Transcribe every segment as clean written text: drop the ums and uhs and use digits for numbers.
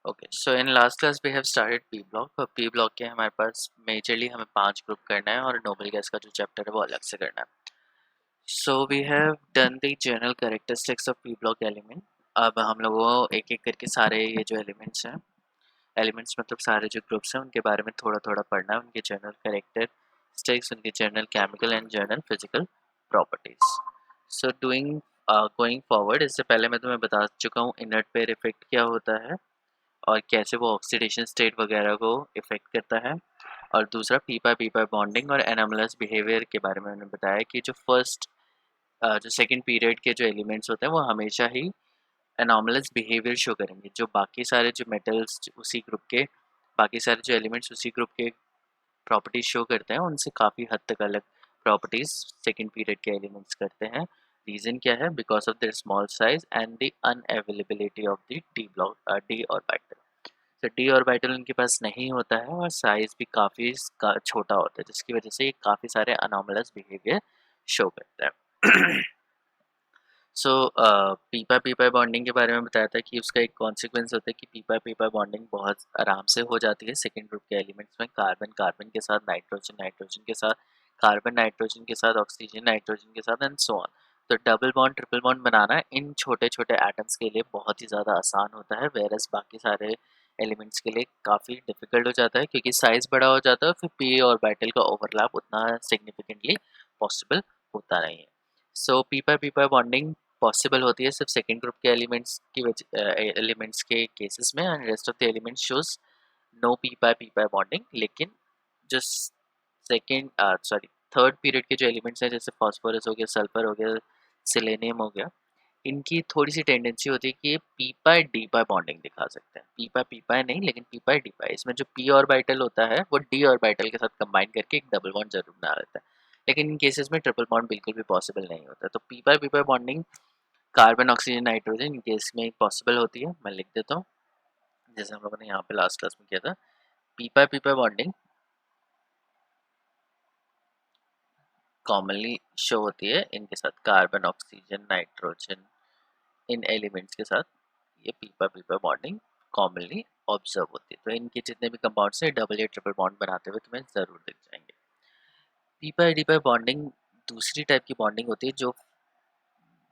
Okay, so in last class we have started p block और p block के हमारे पास majorly हमें 5 group करना है और नोबल गैस का जो चैप्टर है वो अलग से करना है। So we have done the general characteristics of p block element. अब हम लोगों को एक एक करके सारे ये जो एलिमेंट्स हैं, एलिमेंट्स मतलब सारे जो ग्रुप्स हैं उनके बारे में थोड़ा थोड़ा पढ़ना है, उनके जनरल कैरेक्टरिस्टिक्स, उनके general chemical and general physical properties. So doing going forward, इससे पहले मैं तुम्हें बता चुका हूँ इनर्ट पेयर इफेक्ट क्या होता है और कैसे वो ऑक्सीडेशन स्टेट वगैरह को इफेक्ट करता है। और दूसरा पीपा बॉन्डिंग और एनामलस बिहेवियर के बारे में मैंने बताया कि जो जो सेकंड पीरियड के जो एलिमेंट्स होते हैं वो हमेशा ही एनामलस बिहेवियर शो करेंगे। जो बाकी सारे जो मेटल्स उसी ग्रुप के, बाकी सारे जो एलिमेंट्स उसी ग्रुप के प्रॉपर्टीज शो करते हैं उनसे काफ़ी हद तक अलग प्रॉपर्टीज सेकंड पीरियड के एलिमेंट्स करते हैं। रीज़न क्या है? Because of their small size and the unavailability of the D orbital. तो डी ऑर्बिटल उनके पास नहीं होता है और साइज भी काफ़ी छोटा होता है, जिसकी वजह से ये काफ़ी सारे अनॉमलस बिहेवियर शो करता है। सो पीपा पीपा बॉन्डिंग के बारे में बताया था कि उसका एक कॉन्सिक्वेंस होता है कि पीपा पीपा बॉन्डिंग बहुत आराम से हो जाती है सेकेंड ग्रुप के एलिमेंट्स में। कार्बन कार्बन के साथ, नाइट्रोजन नाइट्रोजन के साथ, कार्बन नाइट्रोजन के साथ, ऑक्सीजन नाइट्रोजन के साथ एंड सो ऑन। तो डबल बॉन्ड ट्रिपल बॉन्ड बनाना इन छोटे छोटे एटम्स के लिए बहुत ही ज़्यादा आसान होता है, वेरस बाकी सारे एलिमेंट्स के लिए काफ़ी डिफिकल्ट हो जाता है क्योंकि साइज़ बड़ा हो जाता है, फिर पी और बैटल का ओवरलैप उतना सिग्निफिकेंटली पॉसिबल होता नहीं है। सो पीपा पीपा बॉन्डिंग पॉसिबल होती है सिर्फ सेकेंड ग्रुप के एलिमेंट्स के केसेस में, and rest of the elements shows no p pi bonding. लेकिन जो सेकेंड सॉरी थर्ड पीरियड के जो एलिमेंट्स हैं जैसे फास्फोरस हो गया, सल्फर हो गया, सिलेनियम हो गया, इनकी थोड़ी सी टेंडेंसी होती है कि ये पीपा डीपा बॉन्डिंग दिखा सकते हैं। पीपा पीपा नहीं, लेकिन पीपा डीपा, इसमें जो पी ऑर्बिटल होता है वो डी ऑर्बिटल के साथ कंबाइन करके एक डबल बॉन्ड जरूर बना लेता है। लेकिन इन केसेस में ट्रिपल बॉन्ड बिल्कुल भी पॉसिबल नहीं होता। तो पीपा पीपा bonding carbon oxygen nitrogen case में पॉसिबल होती है। मैं लिख देता हूँ जैसे हम लोगों ने यहाँ पे लास्ट क्लास में किया था। पीपा पीपा बॉन्डिंग कॉमनली शो होती है इनके साथ, carbon oxygen nitrogen in elements के साथ ये पीपा पीपा बॉन्डिंग कॉमनली ऑब्जर्व होती है। तो इनके जितने भी कंपाउंड्स हैं डबल या ट्रिपल बॉन्ड बनाते हुए तुम्हें ज़रूर दिख जाएंगे। पीपा डीपा बॉन्डिंग दूसरी टाइप की बॉन्डिंग होती है जो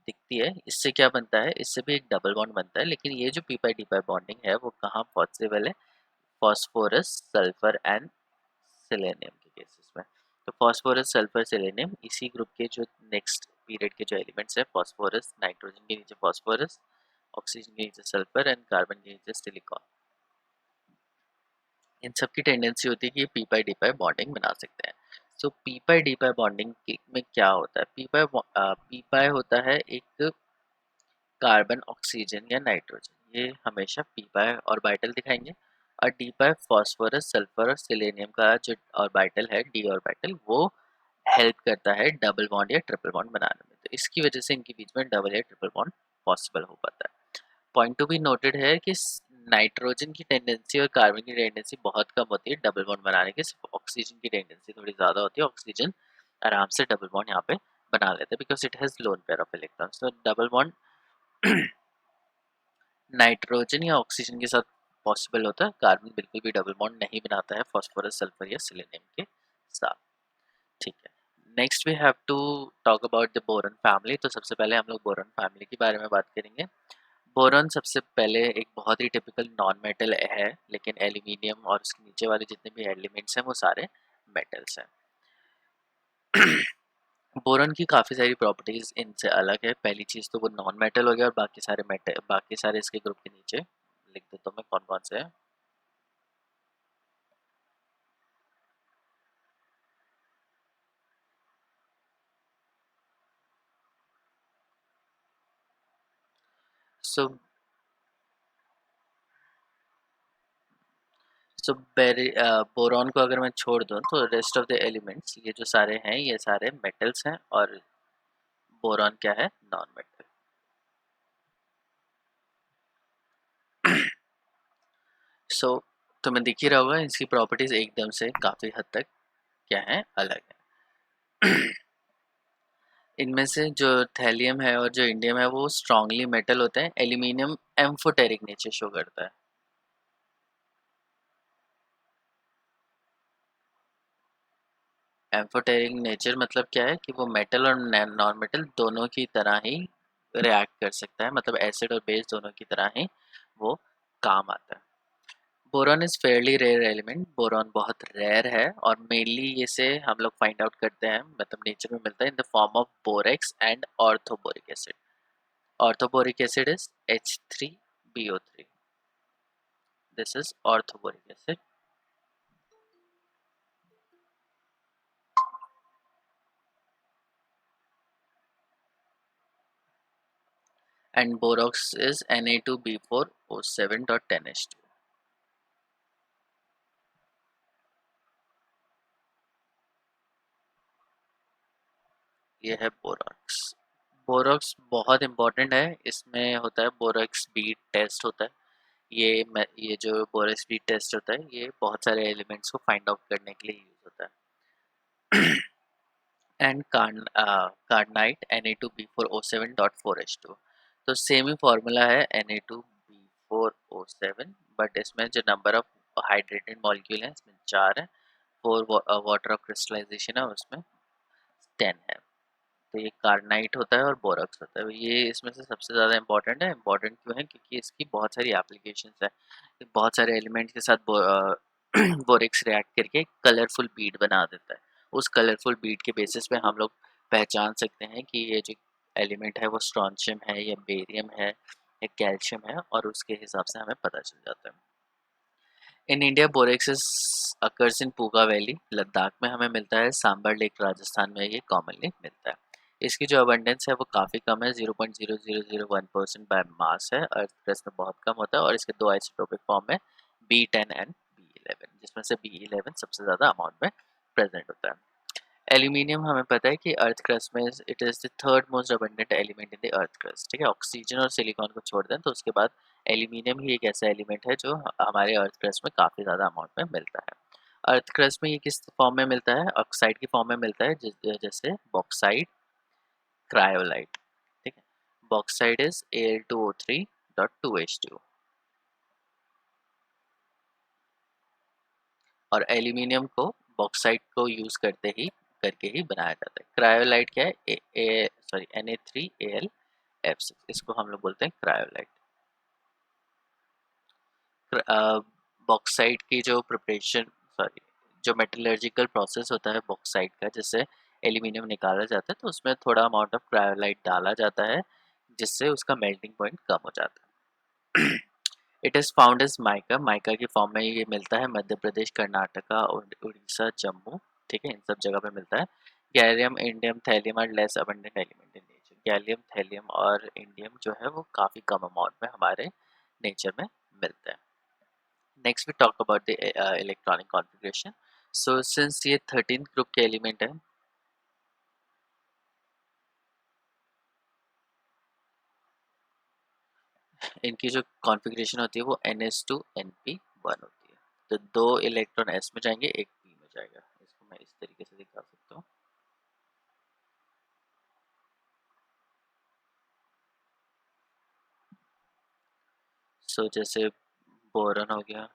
दिखती है। इससे क्या बनता है? इससे भी एक डबल बॉन्ड बनता है, लेकिन ये जो पीपा डीपा बॉन्डिंग है वो कहाँ पॉसिबल है? फॉस्फोरस सल्फर एंड सेलेनियम के केसेस में। तो फॉस्फोरस सल्फर सेलेनियम इसी ग्रुप के जो नेक्स्ट पीरियड के जो एलिमेंट्स हैं, फॉस्फोरस नाइट्रोजन के नीचे फॉस्फोरस, ऑक्सीजन के नीचे सल्फर एंड कार्बन के नीचे सिलिकॉन, इन सब की टेंडेंसी होती है कि पीपाई डीपाई बॉन्डिंग बना सकते हैं। सो पीपाई डीपाई बॉन्डिंग में क्या होता है? पीपाई होता है एक कार्बन ऑक्सीजन या नाइट्रोजन, ये हमेशा पीपाई ऑर्बिटल दिखाएंगे। और डीपाई फॉस्फोरस सल्फर और सिलेनियम का जो ऑर्बिटल है, डी ऑर्बिटल, वो हेल्प करता है डबल बॉन्ड या ट्रिपल बॉन्ड बनाने में। तो इसकी वजह से इनके बीच में डबल या ट्रिपल बॉन्ड पॉसिबल हो पाता है। पॉइंट टू बी नोटेड है कि नाइट्रोजन की टेंडेंसी और कार्बन की टेंडेंसी बहुत कम होती है डबल बॉन्ड बनाने की, सिर्फ ऑक्सीजन की टेंडेंसी थोड़ी ज़्यादा होती है। ऑक्सीजन आराम से डबल बॉन्ड यहाँ पे बना लेते हैं because it has lone pair of electrons. तो डबल बॉन्ड नाइट्रोजन या ऑक्सीजन के साथ पॉसिबल होता है, कार्बन बिल्कुल भी डबल बॉन्ड नहीं बनाता है फॉस्फोरस सल्फर या सिलेनियम के साथ। ठीक है, next we have to talk about the boron family. तो सबसे पहले हम लोग बोरॉन फैमिली के बारे में बात करेंगे। बोरॉन सबसे पहले एक बहुत ही टिपिकल नॉन मेटल है, लेकिन एल्यूमिनियम और उसके नीचे वाले जितने भी एलिमेंट्स हैं वो सारे मेटल्स हैं। बोरॉन की काफ़ी सारी प्रॉपर्टीज इनसे अलग है। पहली चीज़ तो वो नॉन मेटल हो गया और बाकी सारे इसके ग्रुप के नीचे लिख देता हूँ मैं कौन कौन से हैं। सो सो बोरॉन को अगर मैं छोड़ दूँ तो रेस्ट ऑफ द एलिमेंट्स ये जो सारे हैं ये सारे मेटल्स हैं, और बोरॉन क्या है? Non metal. सो तुम्हें दिख ही रहा होगा इसकी प्रॉपर्टीज एकदम से काफ़ी हद तक क्या है? अलग है। इनमें से जो थैलियम है और जो इंडियम है वो स्ट्रांगली मेटल होते हैं। एल्यूमिनियम एम्फोटेरिक नेचर शो करता है। एम्फोटेरिक नेचर मतलब क्या है कि वो मेटल और नॉन मेटल दोनों की तरह ही रिएक्ट कर सकता है, मतलब एसिड और बेस दोनों की तरह ही वो काम आता है। Boron is fairly rare element, boron बहुत रेयर है और मेनली इसे हम लोग फाइंड आउट करते हैं, मतलब नेचर में मिलता है in the form of borax and orthoboric acid. Orthoboric acid is H3BO3, this is orthoboric acid. And borax is Na2B4O7.10H2. ये है बोरॉक्स। बोरॉक्स बहुत इंपॉर्टेंट है, इसमें होता है बोरॉक्स बीट टेस्ट होता है। ये जो बोरॉक्स बीट टेस्ट होता है ये बहुत सारे एलिमेंट्स को फाइंड आउट करने के लिए यूज होता है। एंड कार्नाइट Na2B4O7.4H2, तो सेम ही फॉर्मूला है Na2B4O7, बट इसमें जो नंबर ऑफ हाइड्रेटेड मॉलिक्यूल है इसमें 4 है, 4 वाटर ऑफ क्रिस्टलाइजेशन है उसमें 10 है। तो ये कार्नाइट होता है और बोरॉक्स होता है, ये इसमें से सबसे ज़्यादा इंपॉर्टेंट है। इंपॉर्टेंट क्यों है? क्योंकि इसकी बहुत सारी एप्लीकेशंस है, बहुत सारे एलिमेंट के साथ बोरेक्स रिएक्ट करके कलरफुल बीड बना देता है। उस कलरफुल बीड के बेसिस पे हम लोग पहचान सकते हैं कि ये जो एलिमेंट है वो स्ट्रॉन्शियम है या बेरियम है या कैल्शियम है, और उसके हिसाब से हमें पता चल जाता है। In India borax occurs in Puga valley, Ladakh में हमें मिलता है, सांबर लेक राजस्थान में ये कॉमनली मिलता है। इसकी जो अबंडेंस है वो काफ़ी कम है, 0.0001% बाय मास है, अर्थ क्रस्ट में बहुत कम होता है, और इसके दो आइसोटोपिक फॉर्म है B10 एंड B11, जिसमें से B11 सबसे ज़्यादा अमाउंट में प्रेजेंट होता है। एल्यूमिनियम हमें पता है कि अर्थ क्रस्ट में it is the third most abundant element in the earth crust, ठीक है। ऑक्सीजन और सिलिकॉन को छोड़ दें तो उसके बाद एल्यूमिनियम ही एक ऐसा एलिमेंट है जो हमारे अर्थ क्रस्ट में काफ़ी ज़्यादा अमाउंट में मिलता है। अर्थ क्रस्ट में ये किस फॉर्म में मिलता है? ऑक्साइड की फॉर्म में मिलता है, जैसे बॉक्साइट, क्रायोलाइट, ठीक है। बॉक्साइट इज Al2O3.2H2 और एल्यूमिनियम को बॉक्साइट को यूज करके ही बनाया जाता है। क्रायोलाइट क्या है? Na3Al F6, इसको हम लोग बोलते हैं क्रायोलाइट। बॉक्साइट की जो प्रिपरेशन, सॉरी, जो मेटलर्जिकल प्रोसेस होता है बॉक्साइट का, जिससे एल्यूमिनियम निकाला जाता है, तो उसमें थोड़ा अमाउंट ऑफ क्रायोलाइट डाला जाता है जिससे उसका मेल्टिंग पॉइंट कम हो जाता है। It is found as mica, mica की फॉर्म में ये मिलता है मध्य प्रदेश, कर्नाटका, उड़ीसा, जम्मू, ठीक है, इन सब जगह पे मिलता है। Gallium, indium, thallium are less abundant element in nature. Gallium, thallium और इंडियम जो है वो काफ़ी कम अमाउंट में हमारे नेचर में मिलते हैं। Next we talk about the electronic configuration. So since ये 13th ग्रुप के एलिमेंट है, इनकी जो कॉन्फ़िगरेशन होती है वो NS2 NP1 होती है। तो 2 इलेक्ट्रॉन S में जाएंगे, एक P में जाएगा। इसको मैं इस तरीके से दिखा सकता हूँ। सो जैसे बोरॉन हो गया,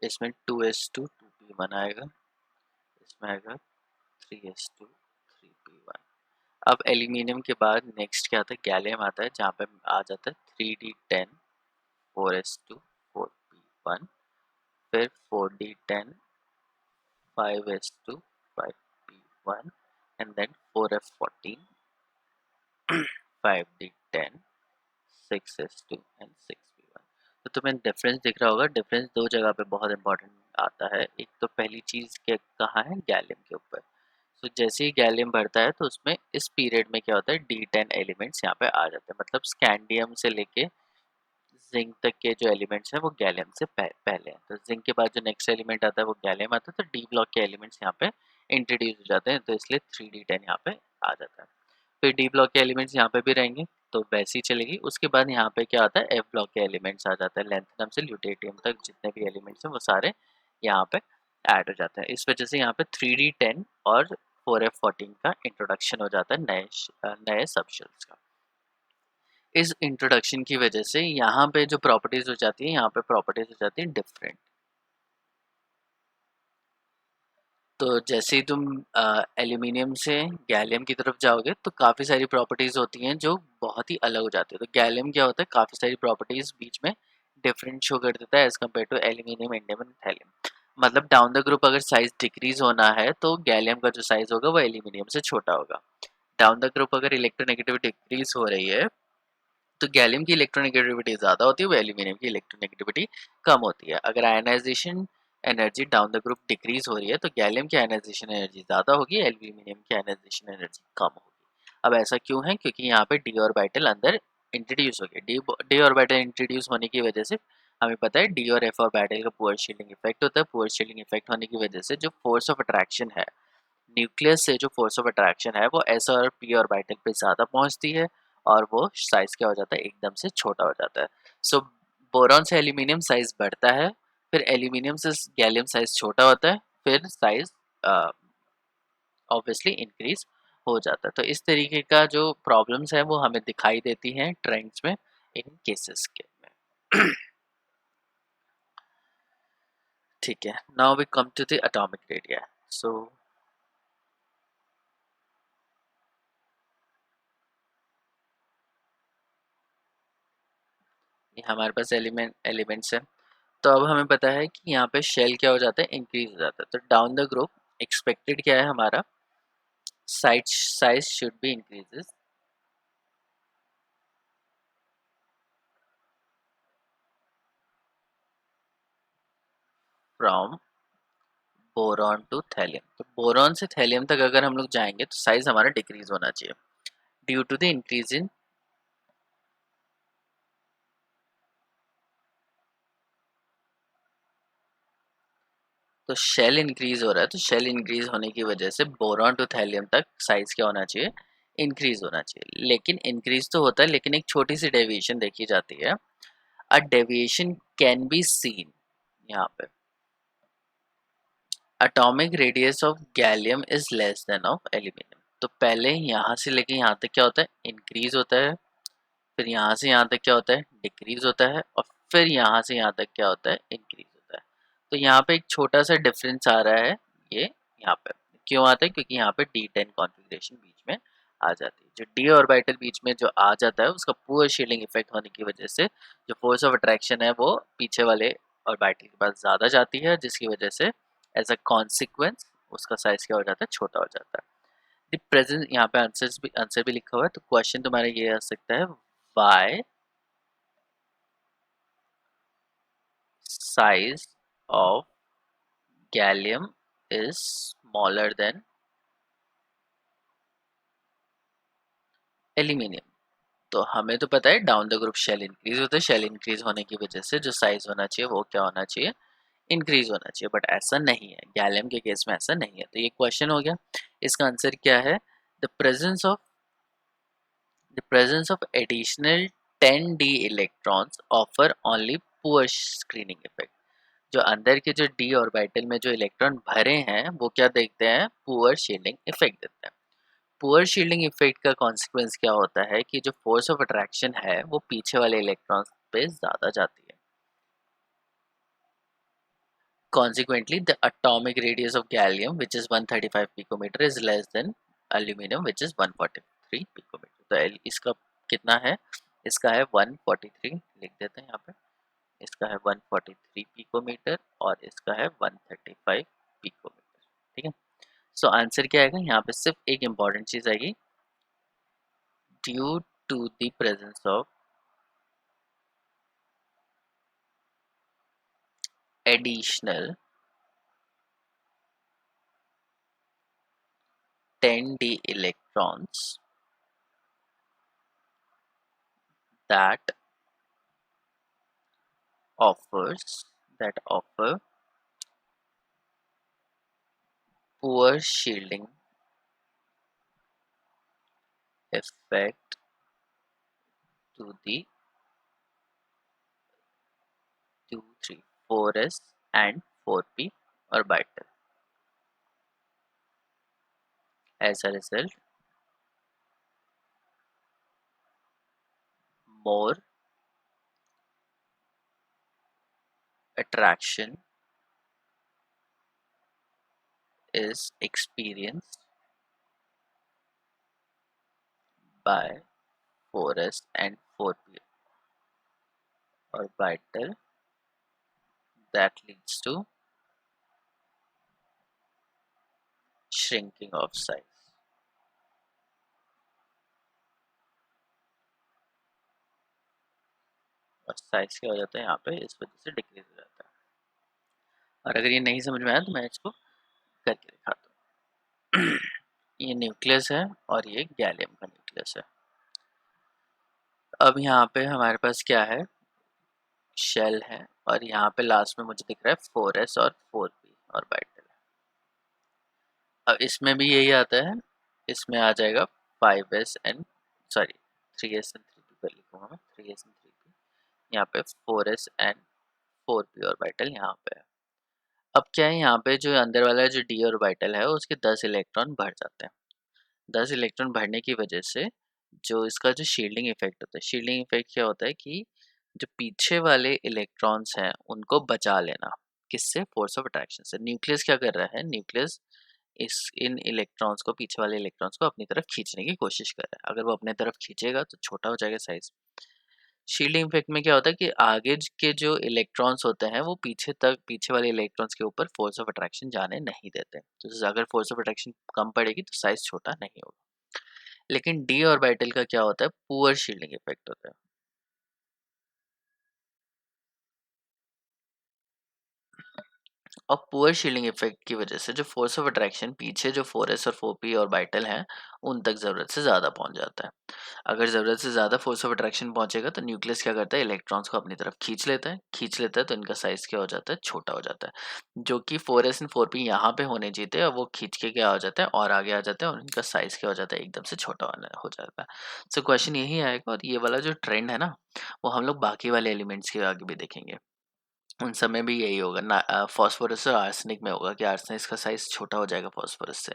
इसमें 2s2 2p1 आएगा, इसमें आएगा 3s2 3p1। अब एल्यूमिनियम के बाद नेक्स्ट क्या आता है? गैलियम आता है, जहाँ पे आ जाता है 3d10 4s2 4p1, फिर 4d10 5s2 5p1, and then 4f14 5d10 6s2 and 6p1। तो तुम्हें डिफरेंस दिख रहा होगा, डिफरेंस दो जगह पे बहुत इंपॉर्टेंट आता है। एक तो पहली चीज़ के कहाँ है? गैलियम के ऊपर। तो जैसे ही गैलियम बढ़ता है तो उसमें इस पीरियड में क्या होता है? D10 एलिमेंट्स यहाँ पे आ जाते हैं, मतलब स्कैंडियम से लेके जिंक तक के जो एलिमेंट्स हैं वो गैलियम से पहले हैं। तो जिंक के बाद जो नेक्स्ट एलिमेंट आता है वो गैलियम आता है, तो डी ब्लॉक के एलिमेंट्स यहाँ पे इंट्रोड्यूस हो जाते हैं, तो इसलिए 3d10 यहाँ पे आ जाता है। फिर डी ब्लॉक के एलिमेंट्स यहाँ पे भी रहेंगे, तो वैसी चलेगी। उसके बाद यहाँ पे क्या आता है, एफ ब्लॉक के एलिमेंट्स आ जाता है, लैंथेनम से ल्यूटेटियम तक जितने भी एलिमेंट्स हैं वो सारे यहाँ पे ऐड हो जाते हैं। इस वजह से यहाँ पे 3D10 और 4F14 का इंट्रोडक्शन हो जाता है नए सबशेल्स का। इस इंट्रोडक्शन की वजह से यहाँ पे जो प्रॉपर्टीज हो जाती है, यहाँ पे प्रॉपर्टीज हो जाती है डिफरेंट। तो जैसे ही तुम एल्यूमिनियम से गैलियम की तरफ जाओगे तो काफ़ी सारी प्रॉपर्टीज़ होती हैं जो बहुत ही अलग हो जाती है। तो गैलियम क्या होता है, काफ़ी सारी प्रॉपर्टीज़ बीच में डिफरेंट शो कर देता है as compare to aluminium, indium and thallium. मतलब डाउन द ग्रुप अगर साइज डिक्रीज होना है तो गैलियम का जो साइज होगा वो एल्यूमिनियम से छोटा होगा। डाउन द ग्रुप अगर इलेक्ट्रोनेगेटिविटी डिक्रीज हो रही है तो गैलियम की इलेक्ट्रोनेगेटिविटी ज़्यादा होती है, वो एल्यूमिनियम की इलेक्ट्रोनेगेटिविटी कम होती है। अगर ionisation energy down the group decrease हो रही है तो गैलियम की आयनाइजेशन एनर्जी ज़्यादा होगी, एल्यूमिनियम की आयनाइजेशन एनर्जी कम होगी। अब ऐसा क्यों है, क्योंकि यहाँ पे डी ऑर्बिटल अंदर इंट्रोड्यूस हो गया। डी ऑर्बिटल इंट्रोड्यूस होने की वजह से हमें पता है डी और एफ ऑर्बिटल का पुअर शील्डिंग इफेक्ट होता है। पुअर शील्डिंग इफेक्ट होने की वजह से जो फोर्स ऑफ अट्रैक्शन है, न्यूक्लियस से जो फोर्स ऑफ अट्रैक्शन है वो एस और पी ऑर्बिटल पे ज़्यादा पहुंचती है और वो साइज क्या हो जाता है, एकदम से छोटा हो जाता है। सो बोरॉन से एल्यूमिनियम साइज बढ़ता है, फिर एल्यूमिनियम से गैलियम साइज छोटा होता है, फिर साइज ऑब्वियसली इंक्रीज हो जाता है। तो इस तरीके का जो प्रॉब्लम्स है वो हमें दिखाई देती हैं ट्रेंड्स में, इन केसेस के में। ठीक है, now we come to the atomic radii. So ये हमारे पास एलिमेंट्स हैं। तो अब हमें पता है कि यहाँ पे शेल क्या हो जाता है, इंक्रीज हो जाता है। तो डाउन द ग्रुप एक्सपेक्टेड क्या है हमारा, size should be increases from boron to thallium. तो बोरॉन से थैलियम तक अगर हम लोग जाएंगे तो साइज हमारा डिक्रीज होना चाहिए due to the increase in, तो शेल इंक्रीज हो रहा है, तो शेल इंक्रीज होने की वजह से बोरॉन टू थैलियम तक साइज क्या होना चाहिए, इंक्रीज होना चाहिए। लेकिन इंक्रीज तो होता है, लेकिन एक छोटी सी डेविएशन देखी जाती है। A deviation can be seen यहाँ पे, atomic radius of gallium is less than of aluminium. तो पहले यहाँ से लेके यहाँ तक क्या होता है, इंक्रीज होता है, फिर यहाँ से यहाँ तक क्या होता है, डिक्रीज होता है, और फिर यहाँ से यहाँ तक क्या होता है, इंक्रीज होता है। तो यहाँ पे एक छोटा सा डिफरेंस आ रहा है, ये यहाँ पे क्यों आता है, क्योंकि यहाँ पे D10 कॉन्फ़िगरेशन बीच में आ जाती है। जो डी ऑर्बिटल बीच में जो आ जाता है उसका पुअर शील्डिंग इफेक्ट होने की वजह से जो फोर्स ऑफ अट्रैक्शन है वो पीछे वाले ऑर्बिटल के पास ज़्यादा जाती है, जिसकी वजह से एज अ कॉन्सिक्वेंस उसका साइज क्या हो जाता है, छोटा हो जाता है। द प्रेजेंट, यहाँ पे आंसर भी लिखा हुआ है, तो क्वेश्चन तुम्हारा ये आ सकता है, why size of gallium is smaller than aluminium. तो हमें तो पता है down the group shell increase होता है, शेल इंक्रीज होने की वजह से जो साइज होना चाहिए वो क्या होना चाहिए, इंक्रीज होना चाहिए। बट ऐसा नहीं है, गैलियम के केस में ऐसा नहीं है। तो ये क्वेश्चन हो गया। इसका आंसर क्या है, the presence of additional 10d electrons offer only poor screening effect. जो अंदर के जो डी ऑर्बिटल में जो इलेक्ट्रॉन भरे हैं वो क्या देखते हैं, पुअर शील्डिंग इफेक्ट देते हैं। पुअर शील्डिंग इफेक्ट का कॉन्सिक्वेंस क्या होता है कि जो फोर्स ऑफ अट्रैक्शन है वो पीछे वाले इलेक्ट्रॉन्स पे ज़्यादा जाती है। Consequently, the atomic radius of gallium, which is 135 picometer, is less than aluminum, which is 143 picometer. तो इसका कितना है, इसका है 143, लिख देते हैं यहाँ पे। इसका है 143 पिकोमीटर और इसका है 135 पिकोमीटर। ठीक है, सो आंसर क्या आएगा यहाँ पे, सिर्फ एक इम्पॉर्टेंट चीज आएगी, due to the presence of additional 10d electrons that offers that offer poor shielding effect to the 2, 3, 4s and 4p orbital. As a result, more attraction is experienced by 4s and 4p orbital. That leads to shrinking of size. और size क्या हो जाता है यहाँ पे, इस वजह से डिक्रीज हो जाता है। और अगर ये नहीं समझ में आया तो मैं इसको करके दिखाता हूँ। ये न्यूक्लियस है और ये गैलियम का न्यूक्लियस है। अब यहाँ पे हमारे पास क्या है, शेल है, और यहाँ पे लास्ट में मुझे दिख रहा है 4s और 4p ऑर्बिटल। अब इसमें भी यही आता है, इसमें आ जाएगा 5s and sorry 3s and 3p पर लिखूंगा मैं, 3s एंड 3p। यहाँ पे 4s एंड 4p ऑर्बिटल यहाँ पे है। अब क्या है, यहाँ पे जो अंदर वाला जो d ऑर्बिटल है उसके 10 इलेक्ट्रॉन बढ़ जाते हैं। 10 इलेक्ट्रॉन बढ़ने की वजह से जो इसका जो शील्डिंग इफेक्ट होता है, शील्डिंग इफेक्ट क्या होता है कि जो पीछे वाले इलेक्ट्रॉन्स हैं उनको बचा लेना। किससे? फोर्स ऑफ अट्रैक्शन से। न्यूक्लियस क्या कर रहा है, न्यूक्लियस इस इन इलेक्ट्रॉन्स को, पीछे वाले इलेक्ट्रॉन्स को अपनी तरफ खींचने की कोशिश कर रहा है। अगर वो अपने तरफ खींचेगा तो छोटा हो जाएगा साइज। शील्डिंग इफेक्ट में क्या होता है कि आगे के जो इलेक्ट्रॉन्स होते हैं वो पीछे तक, पीछे वाले इलेक्ट्रॉन्स के ऊपर फोर्स ऑफ अट्रैक्शन जाने नहीं देते। तो अगर फोर्स ऑफ अट्रैक्शन कम पड़ेगी तो साइज छोटा नहीं होगा। लेकिन डी ऑर्बिटल का क्या होता है, पुअर शील्डिंग इफेक्ट होता है। और पुअर शील्डिंग इफेक्ट की वजह से जो फोर्स ऑफ अट्रैक्शन पीछे जो 4s और 4p ऑर्बिटल हैं उन तक ज़रूरत से ज़्यादा पहुंच जाता है। अगर ज़रूरत से ज़्यादा फोर्स ऑफ अट्रैक्शन पहुंचेगा तो न्यूक्लियस क्या करता है, इलेक्ट्रॉन्स को अपनी तरफ खींच लेता है तो इनका साइज क्या हो जाता है, छोटा हो जाता है। जो कि 4s एंड 4p यहाँ पे होने चाहिए थे, अब वो खींच के क्या हो जाता है और आगे आ जाता है और इनका साइज क्या हो जाता है, एकदम से छोटा हो जाता है। सो क्वेश्चन यही आएगा, और ये वाला जो ट्रेंड है ना वो हम लोग बाकी वाले एलिमेंट्स के आगे भी देखेंगे। उन सब में भी यही होगा ना, फास्फोरस और आर्सेनिक में होगा कि आर्सेनिक का साइज छोटा हो जाएगा फास्फोरस से,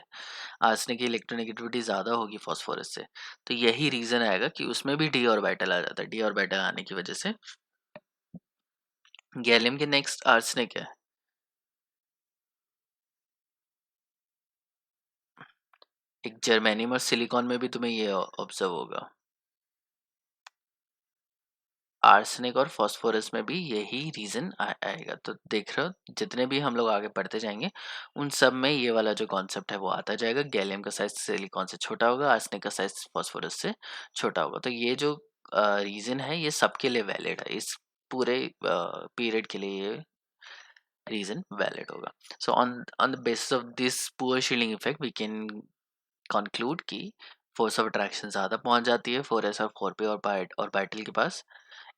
आर्सेनिक की इलेक्ट्रोनेगेटिविटी ज़्यादा होगी फास्फोरस से। तो यही रीज़न आएगा कि उसमें भी डी ऑर्बिटल आ जाता है। डी ऑर्बिटल आने की वजह से गैलियम के नेक्स्ट आर्सेनिक है। एक जर्मेनियम और सिलिकॉन में भी तुम्हें ये ऑब्जर्व होगा। आर्सेनिक और फास्फोरस में भी यही रीज़न आएगा। तो देख रहे हो, जितने भी हम लोग आगे पढ़ते जाएंगे उन सब में ये वाला जो कॉन्सेप्ट है वो आता जाएगा। गैलियम का साइज सिलिकॉन से छोटा होगा, आर्सेनिक का साइज फास्फोरस से छोटा होगा। तो ये जो रीज़न है ये सबके लिए वैलिड है, इस पूरे पीरियड के लिए ये रीज़न वैलिड होगा। So on on the basis of this poor shielding effect we can conclude कि फोर्स ऑफ अट्रैक्शन ज़्यादा पहुंच जाती है 4s और 4p ऑर्बिटल के पास।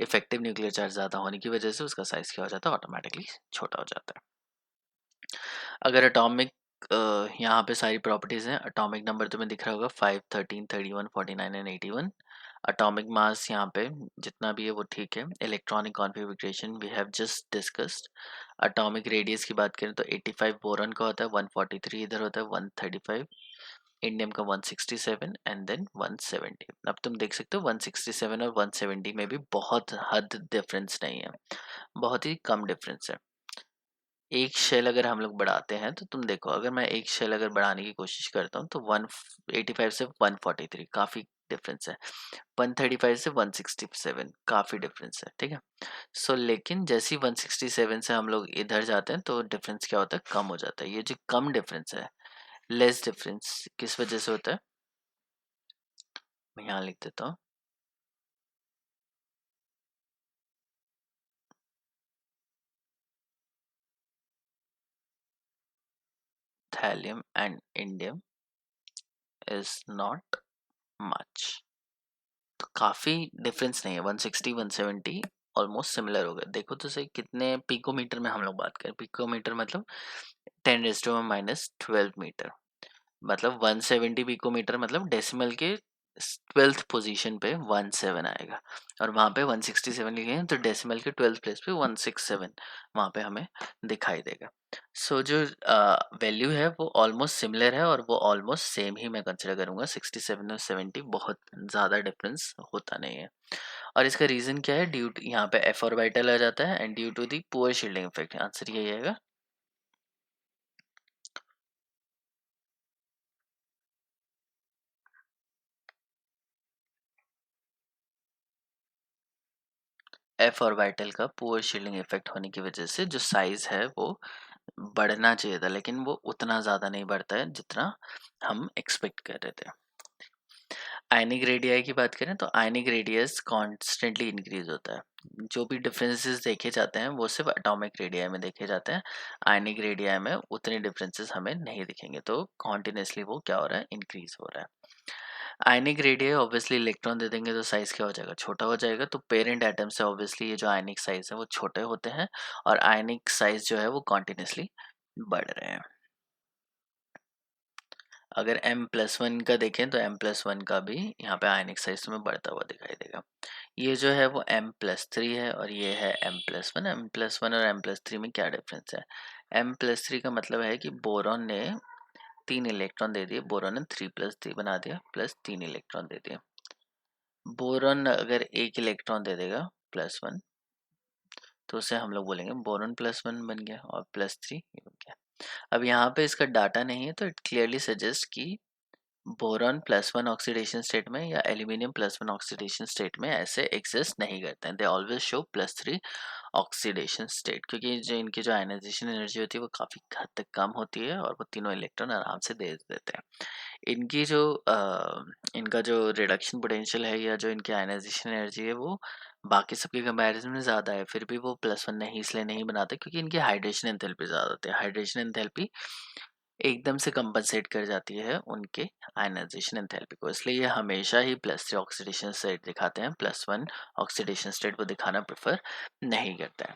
इफेक्टिव न्यूक्लियर चार्ज ज़्यादा होने की वजह से उसका साइज क्या हो जाता है, ऑटोमेटिकली छोटा हो जाता है। अगर एटॉमिक यहाँ पे सारी प्रॉपर्टीज़ हैं, एटॉमिक नंबर तुम्हें दिख रहा होगा 5, 13, 31, 49 एंड 81। एटॉमिक मास यहाँ पे जितना भी है वो ठीक है। Electronic configuration we have just discussed. Atomic radius की बात करें तो 85 बोरॉन का होता है, 143 इधर होता है, 135 इंडियम का, 167 एंड देन 170। अब तुम देख सकते हो 167 और 170 में भी बहुत हद डिफरेंस नहीं है, बहुत ही कम डिफरेंस है। एक शेल अगर हम लोग बढ़ाते हैं तो तुम देखो, अगर मैं एक शेल अगर बढ़ाने की कोशिश करता हूँ तो 185 से 143 काफ़ी डिफरेंस है, 135 से 167 काफ़ी डिफरेंस है, ठीक है। सो लेकिन जैसे ही 167 से हम लोग इधर जाते हैं तो डिफरेंस क्या होता है, कम हो जाता है। ये जो कम डिफरेंस है, लेस डिफरेंस, किस वजह से होता है, मैं यहाँ लिख देता हूँ। Thallium and indium is not much. तो काफ़ी डिफरेंस नहीं है, 160 170 ऑलमोस्ट सिमिलर हो गए। देखो तो सही कितने पिकोमीटर में हम लोग बात करें, पिकोमीटर मतलब 10⁻⁻12 मीटर, मतलब 170 पिकोमीटर मतलब डेसिमल के 12th पोजीशन पे 17 आएगा, और वहाँ पे 167 लिखे हैं तो डेसिमल के 12th प्लेस पे 167 वहाँ पे हमें दिखाई देगा। सो जो वैल्यू है वो ऑलमोस्ट सिमिलर है, और वो ऑलमोस्ट सेम ही मैं कंसिडर करूँगा। 67 और 70 बहुत ज़्यादा डिफरेंस होता नहीं है। और इसका रीज़न क्या है? ड्यू टू यहाँ पे एफ ऑर्बिटल आ जाता है and due to the poor shielding effect. Answer यही आएगा। एफ ऑर्बिटल का पुअर शील्डिंग इफेक्ट होने की वजह से जो साइज है वो बढ़ना चाहिए था, लेकिन वो उतना ज़्यादा नहीं बढ़ता है जितना हम एक्सपेक्ट कर रहे थे। आयनिक रेडियाई की बात करें तो आयनिक रेडियस कॉन्स्टेंटली इंक्रीज होता है। जो भी डिफरेंसेस देखे जाते हैं वो सिर्फ एटॉमिक रेडियाई में देखे जाते हैं। आयनिक रेडियाई में उतने डिफरेंसेस हमें नहीं दिखेंगे, तो कॉन्टिन्यूसली वो क्या हो रहा है? इंक्रीज हो रहा है। आयनिक रेडियाई ऑब्वियसली इलेक्ट्रॉन दे देंगे तो साइज क्या हो जाएगा? छोटा हो जाएगा। तो पेरेंट एटम से ऑब्वियसली ये जो आयनिक साइज है वो छोटे होते हैं, और आयनिक साइज जो है वो कॉन्टिन्यूसली बढ़ रहे हैं। अगर m+1 का देखें तो m+1 का भी यहाँ पे आयनिक साइज में बढ़ता हुआ दिखाई देगा। ये जो है वो m+3 है, और ये है m+1। m+1 और m+3 में क्या डिफरेंस है? m+3 का मतलब है कि बोरॉन ने 3 इलेक्ट्रॉन दे दिए, बोरॉन ने 3+3 बना दिया, प्लस 3 इलेक्ट्रॉन दे दिए। बोरॉन अगर 1 इलेक्ट्रॉन दे देगा +1, तो उसे हम लोग बोलेंगे बोरॉन +1 बन गया, और +3 ये बन गया। अब यहाँ पे इसका डाटा नहीं है, तो इट क्लियरली सजेस्ट कि बोरॉन +1 ऑक्सीडेशन स्टेट में या एल्यूमिनियम +1 ऑक्सीडेशन स्टेट में ऐसे एग्जिस्ट नहीं करते हैं। They always show +3 oxidation state, क्योंकि जो इनकी जो आयनाइजेशन एनर्जी होती है वो काफ़ी हद तक कम होती है, और वो तीनों इलेक्ट्रॉन आराम से दे देते हैं। इनकी जो इनका जो रिडक्शन पोटेंशियल है, या जो इनकी आयनाइजेशन एनर्जी है, वो बाकी सबके कंपैरिजन में ज़्यादा है। फिर भी वो +1 नहीं इसलिए नहीं बनाते क्योंकि इनकी हाइड्रेशन एंथैल्पी ज़्यादा होती है। हाइड्रेशन एंथैल्पी एकदम से कंपनसेट कर जाती है उनके आयनाइजेशन एंथैल्पी को, इसलिए ये हमेशा ही +3 ऑक्सीडेशन स्टेट दिखाते हैं। +1 ऑक्सीडेशन स्टेट वो दिखाना प्रेफर नहीं करता है।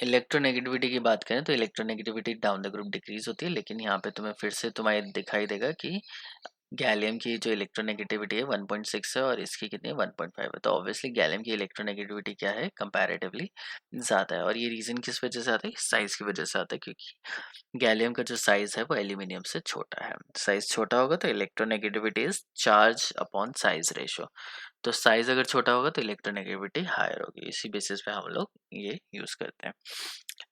इलेक्ट्रोनेगेटिविटी की बात करें तो electronegativity down the group decrease होती है, लेकिन यहाँ पे तुम्हें फिर से तुम्हें दिखाई देगा कि गैलियम की जो इलेक्ट्रोनेगेटिविटी है 1.6 है, और इसकी कितनी है? 1.5 है। तो ऑब्वियसली गैलियम की इलेक्ट्रोनेगेटिविटी क्या है? कंपैरेटिवली ज़्यादा है, और ये रीज़न किस वजह से आता है? साइज़ की वजह से आता है, क्योंकि गैलियम का जो साइज़ है वो एल्यूमिनियम से छोटा है। साइज़ छोटा होगा तो electronegativity is charge upon size ratio. तो साइज़ अगर छोटा होगा तो इलेक्ट्रोनेगेटिविटी हायर होगी। इसी बेसिस पे हम लोग ये यूज़ करते हैं।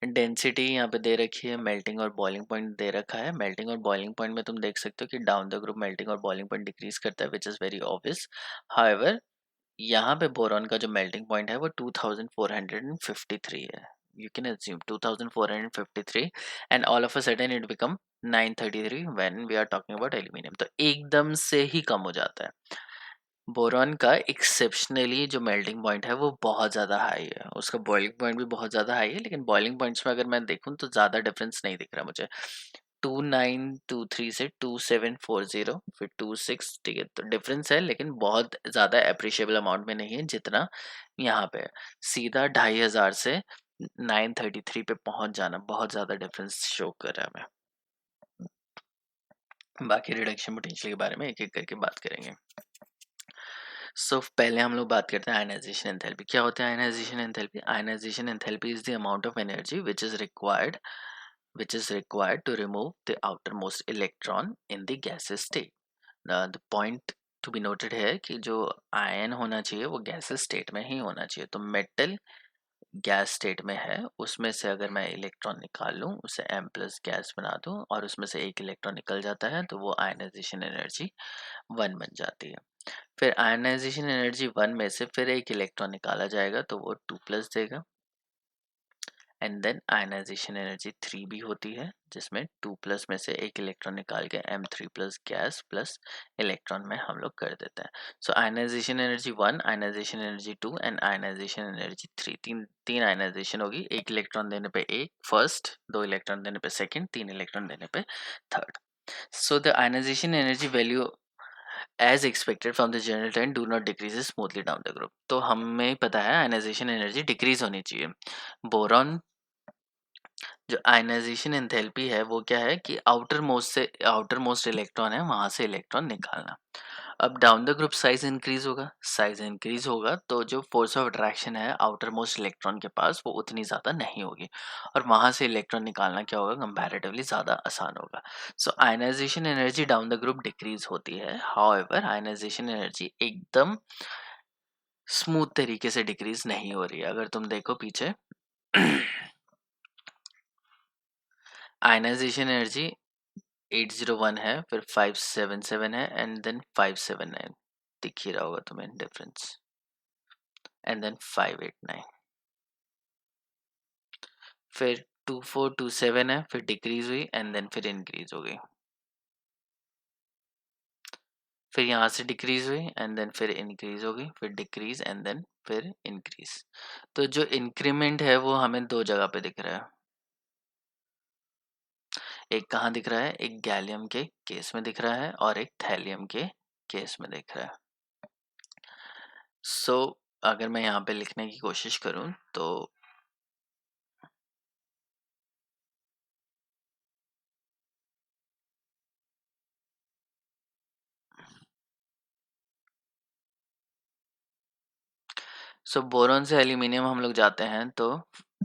डेंसिटी यहाँ पे दे रखी है, मेल्टिंग और बॉइलिंग पॉइंट दे रखा है। मेल्टिंग और बॉइलिंग पॉइंट में तुम देख सकते हो कि डाउन द ग्रुप मेल्टिंग और बॉइलिंग पॉइंट डिक्रीज करता है, which is very obvious. However यहाँ पे बोरॉन का जो मेल्टिंग पॉइंट है वो 2453 है। You can assume 2453, and all of a sudden it become 933 when we are talking about aluminium. तो एकदम से ही कम हो जाता है। बोरॉन का एक्सेप्शनली जो मेल्टिंग पॉइंट है वो बहुत ज़्यादा हाई है, उसका बॉइलिंग पॉइंट भी बहुत ज़्यादा हाई है, लेकिन बॉइलिंग पॉइंट्स में अगर मैं देखूँ तो ज़्यादा डिफरेंस नहीं दिख रहा मुझे। 2923 से 2740 फिर 26, ठीक है, तो डिफरेंस है, लेकिन बहुत ज़्यादा अप्रिशिएबल अमाउंट में नहीं है जितना यहाँ पे है। सीधा 2500 से 933 पे पहुँच जाना बहुत ज़्यादा डिफरेंस शो कर रहा है हमें। बाकी रिडक्शन पोटेंशियल के बारे में एक एक करके बात करेंगे। पहले हम लोग बात करते हैं आयनाइजेशन एंथैल्पी। क्या होता है ionisation enthalpy? Ionisation enthalpy is the amount of energy which is required to remove the outermost electron in the gaseous state. The point to be noted है कि जो आयन होना चाहिए वो गैसेस स्टेट में ही होना चाहिए। तो मेटल गैस स्टेट में है, उसमें से अगर मैं इलेक्ट्रॉन निकाल लूँ, उसे M+ गैस बना दूँ, और उसमें से एक इलेक्ट्रॉन निकल जाता है, तो वो आयनाइजेशन एनर्जी 1 बन जाती है। फिर आयनाइजेशन एनर्जी 1 में से फिर एक इलेक्ट्रॉन निकाला जाएगा, तो वो 2+ देगा। एंड देन आयनाइजेशन एनर्जी 3 भी होती है, जिसमें 2+ में से एक इलेक्ट्रॉन निकाल के M3+ गैस प्लस इलेक्ट्रॉन में हम लोग कर देते हैं। So ionization energy 1, ionization energy 2 and ionization energy 3, तीन आयनाइजेशन होगी। एक इलेक्ट्रॉन देने पे एक फर्स्ट, 2 इलेक्ट्रॉन देने पे सेकेंड, 3 इलेक्ट्रॉन देने पे third. So the ionisation energy value as expected from the general trend do not decrease smoothly down the group. तो हमें पता है आयनाइजेशन एनर्जी डिक्रीज होनी चाहिए। बोरॉन जो आयनाइजेशन एंथैल्पी है वो क्या है कि आउटर मोस्ट इलेक्ट्रॉन है वहां से इलेक्ट्रॉन निकालना। अब down the group size increase होगा तो जो फोर्स ऑफ अट्रैक्शन है आउटर मोस्ट इलेक्ट्रॉन के पास वो उतनी ज़्यादा नहीं होगी और वहां से इलेक्ट्रॉन निकालना क्या होगा, कंपैरेटिवली ज़्यादा आसान होगा। So ionization energy down the group decrease होती है, हाउएवर आयनाइजेशन एनर्जी एकदम स्मूथ तरीके से डिक्रीज नहीं हो रही है। अगर तुम देखो पीछे आयनाइजेशन एनर्जी 801 है, फिर 577 है एंड देन 579, दिख ही रहा होगा तुम्हें डिफरेंस, एंड देन 589, फिर 2427 है, फिर डिक्रीज हुई एंड देन फिर इंक्रीज हो गई, फिर यहाँ से डिक्रीज हुई एंड देन फिर इंक्रीज हो गई, फिर डिक्रीज एंड देन फिर इंक्रीज। तो जो इंक्रीमेंट है वो हमें दो जगह पे दिख रहा है। एक कहाँ दिख रहा है, एक गैलियम के केस में दिख रहा है और एक थैलियम के केस में दिख रहा है। सो अगर मैं यहाँ पे लिखने की कोशिश करूँ तो बोरॉन से एल्यूमिनियम हम लोग जाते हैं तो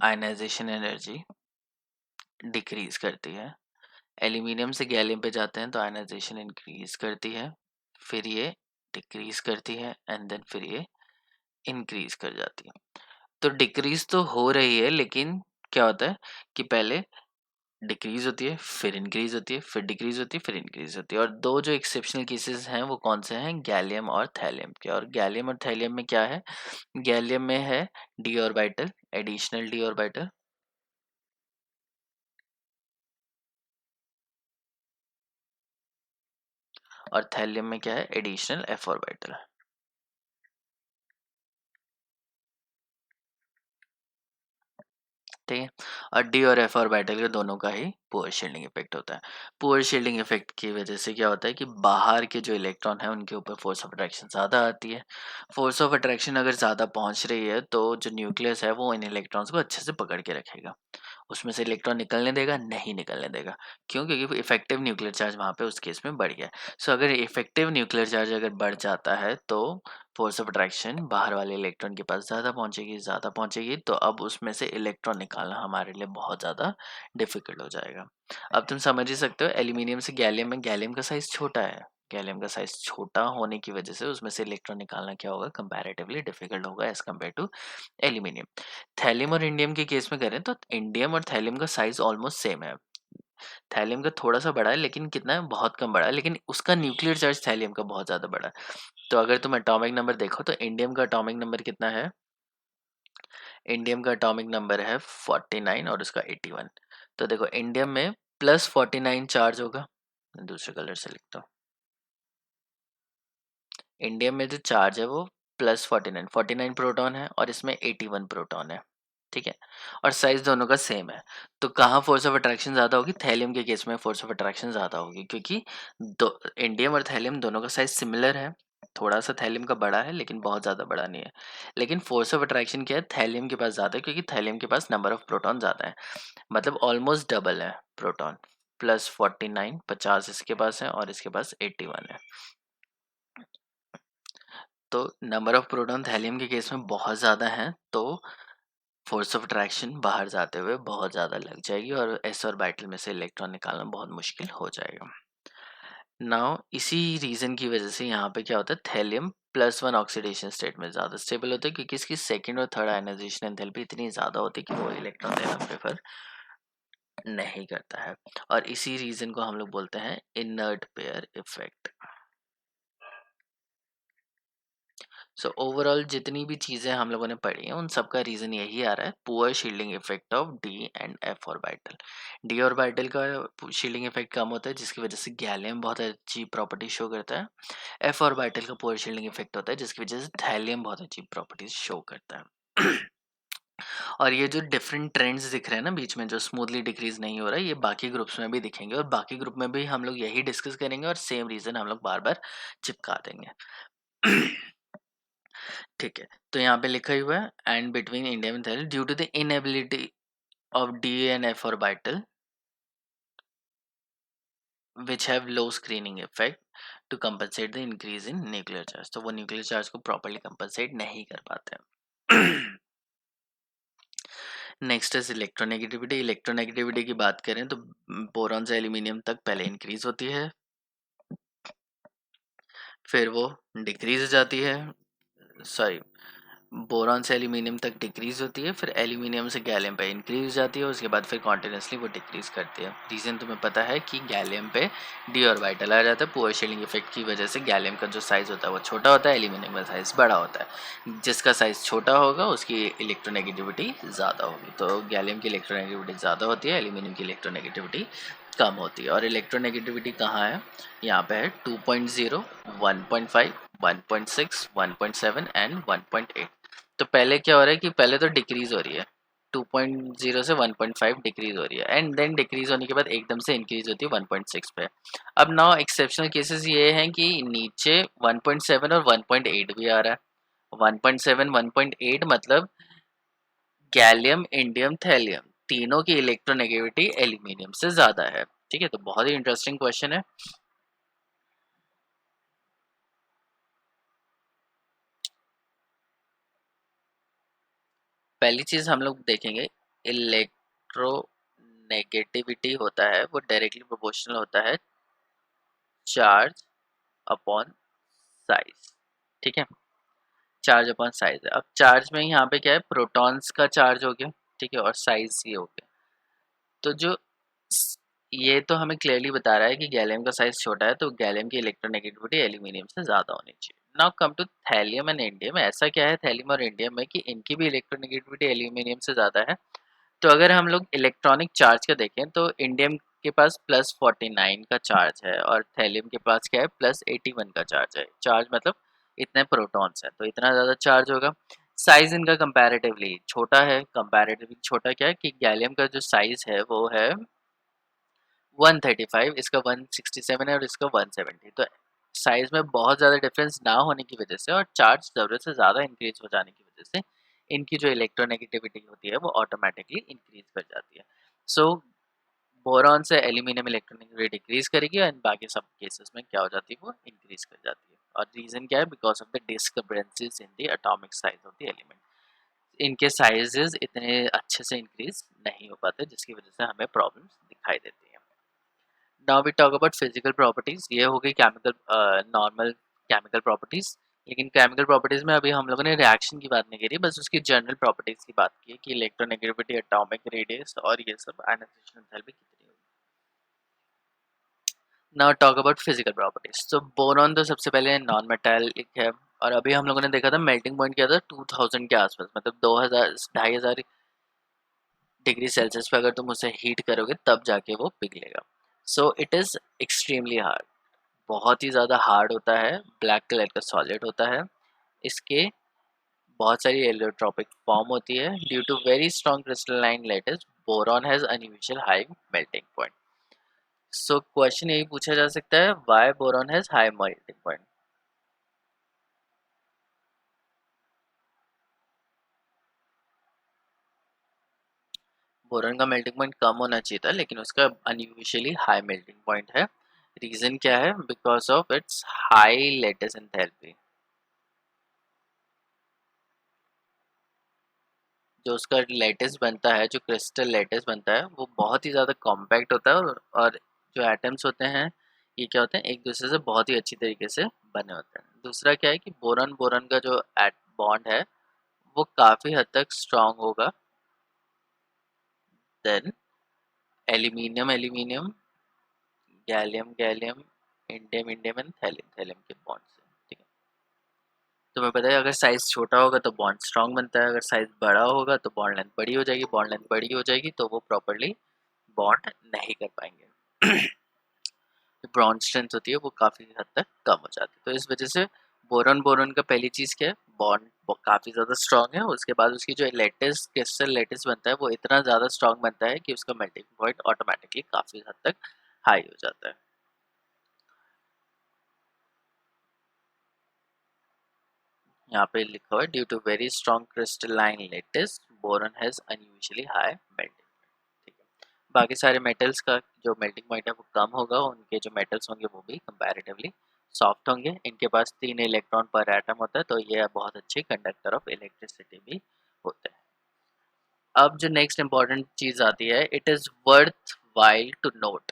आयनाइजेशन एनर्जी डिक्रीज करती है। एल्यूमिनियम से गैलियम पे जाते हैं तो आयनाइजेशन इंक्रीज करती है, फिर ये डिक्रीज करती है एंड देन फिर ये इंक्रीज कर जाती है। तो डिक्रीज तो हो रही है लेकिन क्या होता है कि पहले डिक्रीज होती है, फिर इंक्रीज होती है, फिर डिक्रीज होती है, फिर इंक्रीज होती है। और दो जो एक्सेप्शनल केसेस हैं वो कौन से हैं, गैलियम और थैलियम के। और गैलियम और थैलियम में क्या है, गैलियम में है D orbital, additional D orbital, और थैलियम में क्या है, एडिशनल एफ ऑर्बिटल। ठीक है, और डी और एफ ऑर्बिटल के दोनों का ही पुअर शील्डिंग इफेक्ट होता है। पुअर शील्डिंग इफेक्ट की वजह से क्या होता है कि बाहर के जो इलेक्ट्रॉन है उनके ऊपर फोर्स ऑफ अट्रैक्शन ज़्यादा आती है। फोर्स ऑफ अट्रैक्शन अगर ज़्यादा पहुंच रही है तो जो न्यूक्लियस है वो इन इलेक्ट्रॉन्स को अच्छे से पकड़ के रखेगा, उसमें से इलेक्ट्रॉन निकलने देगा नहीं निकलने देगा। क्यों, क्योंकि इफेक्टिव न्यूक्लियर चार्ज वहाँ पे उस केस में बढ़ गया। सो अगर इफेक्टिव न्यूक्लियर चार्ज अगर बढ़ जाता है तो फोर्स ऑफ अट्रैक्शन बाहर वाले इलेक्ट्रॉन के पास ज़्यादा पहुंचेगी तो अब उसमें से इलेक्ट्रॉन निकालना हमारे लिए बहुत ज़्यादा डिफिकल्ट हो जाएगा। अब तुम समझ ही सकते हो एल्यूमिनियम से गैलियम में गैलियम का साइज छोटा है, गैलियम का साइज छोटा होने की वजह से उसमें से इलेक्ट्रॉन निकालना क्या होगा, कंपैरेटिवली डिफिकल्ट होगा as compare to aluminium. Thallium और इंडियम के केस में करें तो इंडियम और थैलियम का साइज ऑलमोस्ट सेम है। थैलियम का थोड़ा सा बड़ा है लेकिन कितना है, बहुत कम बड़ा है, लेकिन उसका न्यूक्लियर चार्ज थैलियम का बहुत ज़्यादा बड़ा है। तो अगर तुम एटॉमिक नंबर देखो तो इंडियम का एटॉमिक नंबर कितना है, इंडियम का एटॉमिक नंबर है 49 और उसका 81। तो देखो इंडियम में +49 चार्ज होगा, मैं दूसरे कलर से लिखता हूँ। इंडियम में जो चार्ज है वो +49 प्रोटॉन है और इसमें 81 प्रोटॉन है। ठीक है, और साइज दोनों का सेम है। तो कहाँ फोर्स ऑफ अट्रैक्शन ज़्यादा होगी, थैलियम के केस में फोर्स ऑफ अट्रैक्शन ज़्यादा होगी क्योंकि दो इंडियम और थैलियम दोनों का साइज सिमिलर है। थोड़ा सा थैलियम का बड़ा है लेकिन बहुत ज़्यादा बड़ा नहीं है। लेकिन फोर्स ऑफ अट्रैक्शन क्या है, थैलियम के पास ज़्यादा है क्योंकि थैलियम के पास नंबर ऑफ प्रोटॉन ज़्यादा है, मतलब ऑलमोस्ट डबल है प्रोटॉन। +49 50 इसके पास है और इसके पास 81 है। तो नंबर ऑफ प्रोटॉन थैलियम के केस में बहुत ज़्यादा है तो फोर्स ऑफ अट्रैक्शन बाहर जाते हुए बहुत ज़्यादा लग जाएगी और एस ऑर्बिटल में से इलेक्ट्रॉन निकालना बहुत मुश्किल हो जाएगा। नाउ इसी रीज़न की वजह से यहाँ पे क्या होता है, थैलियम +1 ऑक्सीडेशन स्टेट में ज़्यादा स्टेबल होता है क्योंकि इसकी सेकंड और थर्ड आयनाइजेशन एंथैल्पी इतनी ज़्यादा होती है कि वो इलेक्ट्रॉन देना प्रेफर नहीं करता है। और इसी रीज़न को हम लोग बोलते हैं inert pair effect. So overall जितनी भी चीज़ें हम लोगों ने पढ़ी हैं उन सब का रीज़न यही आ रहा है, poor shielding effect of D and F orbital. D orbital का शील्डिंग इफेक्ट कम होता है जिसकी वजह से गैलियम बहुत अच्छी प्रॉपर्टी शो करता है। एफ ऑर्बिटल का पुअर शील्डिंग इफेक्ट होता है जिसकी वजह से थैलियम बहुत अच्छी प्रॉपर्टीज शो करता है। और ये जो डिफरेंट ट्रेंड्स दिख रहे हैं ना बीच में जो स्मूथली डिक्रीज नहीं हो रहा है, ये बाकी ग्रुप्स में भी दिखेंगे और बाकी ग्रुप में भी हम लोग यही डिस्कस करेंगे और सेम रीज़न हम लोग बार बार चिपका देंगे। ठीक है, तो यहाँ पे लिखा ही हुआ है and between India and Thailand due to the inability of D and F orbital which have low screening effect to compensate the increase in nuclear charge. तो वो न्यूक्लियर चार्ज को प्रॉपर्ली कंपनसेट नहीं कर पाते हैं. Next is electronegativity. इलेक्ट्रोनेगेटिविटी की बात करें तो बोरॉन से एल्यूमिनियम तक पहले इंक्रीज होती है, फिर वो डिक्रीज हो जाती है. सॉरी, बोरॉन से एल्यूमिनियम तक डिक्रीज होती है, फिर एल्यूमिनियम से गैलियम पे इंक्रीज हो जाती है, उसके बाद फिर कॉन्टिन्यूसली वो डिक्रीज करती है. रीज़न तुम्हें पता है कि गैलियम पे डी ऑर्बिटल आ जाता है. पुअर शील्डिंग इफेक्ट की वजह से गैलियम का जो साइज़ होता है वो छोटा होता है, एल्यूमिनियम का साइज़ बड़ा होता है. जिसका साइज़ छोटा होगा उसकी इलेक्ट्रोनेगेटिविटी ज़्यादा होगी. तो गैलियम की इलेक्ट्रोनेगेटिविटी ज़्यादा होती है, एल्यूमिनियम की इलेक्ट्रोनेगेटिविटी कम होती है. और इलेक्ट्रोनेगेटिविटी कहाँ है? यहाँ पे है 2.0, 1.5, 1.6, 1.7 एंड 1.8. तो पहले क्या हो रहा है कि पहले तो डिक्रीज हो रही है, 2.0 से 1.5 डिक्रीज हो रही है, एंड देन डिक्रीज होने के बाद एकदम से इंक्रीज होती है 1.6 पे. अब नाउ एक्सेप्शनल केसेस ये हैं कि नीचे 1.7 और 1.8 भी आ रहा है. 1.7, 1.8 मतलब गैलियम, इंडियम, थैलियम तीनों की इलेक्ट्रोनेगेटिविटी एल्यूमिनियम से ज़्यादा है. ठीक है, तो बहुत ही इंटरेस्टिंग क्वेश्चन है. पहली चीज हम लोग देखेंगे, इलेक्ट्रोनेगेटिविटी होता है वो डायरेक्टली प्रोपोर्शनल होता है चार्ज अपॉन साइज. ठीक है, चार्ज अपॉन साइज है. अब चार्ज में यहाँ पे क्या है, प्रोटॉन्स का चार्ज हो गया. ठीक है, और साइज ये हो गया. तो जो ये तो हमें क्लियरली बता रहा है कि गैलियम का साइज छोटा है, तो गैलियम की इलेक्ट्रोनेगेटिविटी एल्यूमिनियम से ज़्यादा होनी चाहिए. Now come to thallium and indium. ऐसा क्या है थैलियम और इंडियम में कि इनकी भी इलेक्ट्रोनेगेटिविटी एल्यूमिनियम से ज़्यादा है. तो अगर हम लोग इलेक्ट्रॉनिक चार्ज का देखें तो इंडियम के पास +49 का चार्ज है और थैलियम के पास क्या है, +81 का चार्ज है. चार्ज मतलब इतने प्रोटॉन्स हैं, तो इतना ज़्यादा चार्ज होगा. साइज इनका कंपैरेटिवली छोटा है. कंपैरेटिवली छोटा क्या है कि गैलियम का जो साइज है वो है 135, इसका 167 है और इसका 170. तो साइज में बहुत ज़्यादा डिफरेंस ना होने की वजह से और चार्ज ज़रूरत से ज़्यादा इंक्रीज हो जाने की वजह से इनकी जो इलेक्ट्रोनेगेटिविटी होती है वो ऑटोमेटिकली इंक्रीज कर जाती है. सो बोरॉन से एल्यूमिनियम इलेक्ट्रोनेगेटिविटी डिक्रीज करेगी और बाकी सब केसेस में क्या हो जाती है, वो इंक्रीज कर जाती है. और रीज़न क्या है, because of the discrepancies in the atomic size of the element. इनके साइजेस इतने अच्छे से इंक्रीज नहीं हो पाते जिसकी वजह से हमें प्रॉब्लम्स दिखाई देती हैं. Now we talk about physical properties. ये हो गई केमिकल, नॉर्मल केमिकल प्रॉपर्टीज. लेकिन केमिकल प्रॉपर्टीज में अभी हम लोगों ने रिएक्शन की बात नहीं करी, बस उसकी जनरल प्रॉपर्टीज की बात की कि इलेक्ट्रोनेगेटिविटी, एटॉमिक रेडियस और ये सब आयनाइजेशन एंथैल्पी कितनी होगी. Now talk about physical properties. तो बोरॉन तो सबसे पहले नॉन मेटालिक है और अभी हम लोगों ने देखा था मेल्टिंग पॉइंट क्या था 2000 के आसपास, मतलब 2000 2500 डिग्री सेल्सियस पे अगर तुम उसे हीट करोगे तब जाके वो पिघलेगा. So it is extremely hard, बहुत ही ज़्यादा हार्ड होता है. ब्लैक कलर का सॉलिड होता है. इसके बहुत सारी एलियोट्रॉपिक फॉर्म होती है. Due to very strong crystalline lattice boron has unusual high melting point. So question यही पूछा जा सकता है, why boron has high melting point. Boron का मेल्टिंग पॉइंट कम होना चाहिए था लेकिन उसका अनयूजुअली हाई मेल्टिंग पॉइंट है. रीज़न क्या है, because of its high lattice enthalpy. जो उसका लेटिस बनता है, जो क्रिस्टल लेटिस बनता है, वो बहुत ही ज़्यादा कॉम्पैक्ट होता है. और जो एटम्स होते हैं ये क्या होते हैं, एक दूसरे से बहुत ही अच्छी तरीके से बने होते हैं. दूसरा क्या है कि बोरॉन बोरॉन का जो एट बॉन्ड है वो काफ़ी हद तक स्ट्रांग होगा then aluminium aluminium, gallium gallium, indium indium and thallium thallium के बॉन्ड से. ठीक है, तुम्हें पता है अगर साइज छोटा होगा तो बॉन्ड स्ट्रांग बनता है, अगर साइज बड़ा होगा तो बॉन्ड लेंथ बड़ी हो जाएगी, बॉन्ड लेंथ बड़ी हो जाएगी तो वो प्रॉपरली बॉन्ड नहीं कर पाएंगे. जो बॉन्ड स्ट्रेंथ होती है वो काफ़ी हद तक कम हो जाती है. तो इस वजह से बोरॉन बोरॉन का पहली चीज़ क्या है, बॉन्ड काफ़ी ज़्यादा स्ट्रांग है. उसके बाद उसकी जो लेटिस क्रिस्टल लेटिस बनता है वो इतना ज़्यादा स्ट्रांग बनता है कि उसका मेल्टिंग पॉइंट ऑटोमेटिकली काफ़ी हद तक हाई हो जाता है. यहाँ पे लिखा हुआ है due to very strong crystalline lattice boron has unusually high melting. बाकी सारे मेटल्स का जो मेल्टिंग पॉइंट है वो कम होगा, उनके जो मेटल्स होंगे वो भी कंपैरेटिवली सॉफ्ट होंगे। इनके पास 3 इलेक्ट्रॉन पर एटम होता है, तो ये बहुत अच्छे कंडक्टर ऑफ इलेक्ट्रिसिटी भी होते हैं। अब जो नेक्स्ट इंपॉर्टेंट चीज आती है, it is worthwhile to note,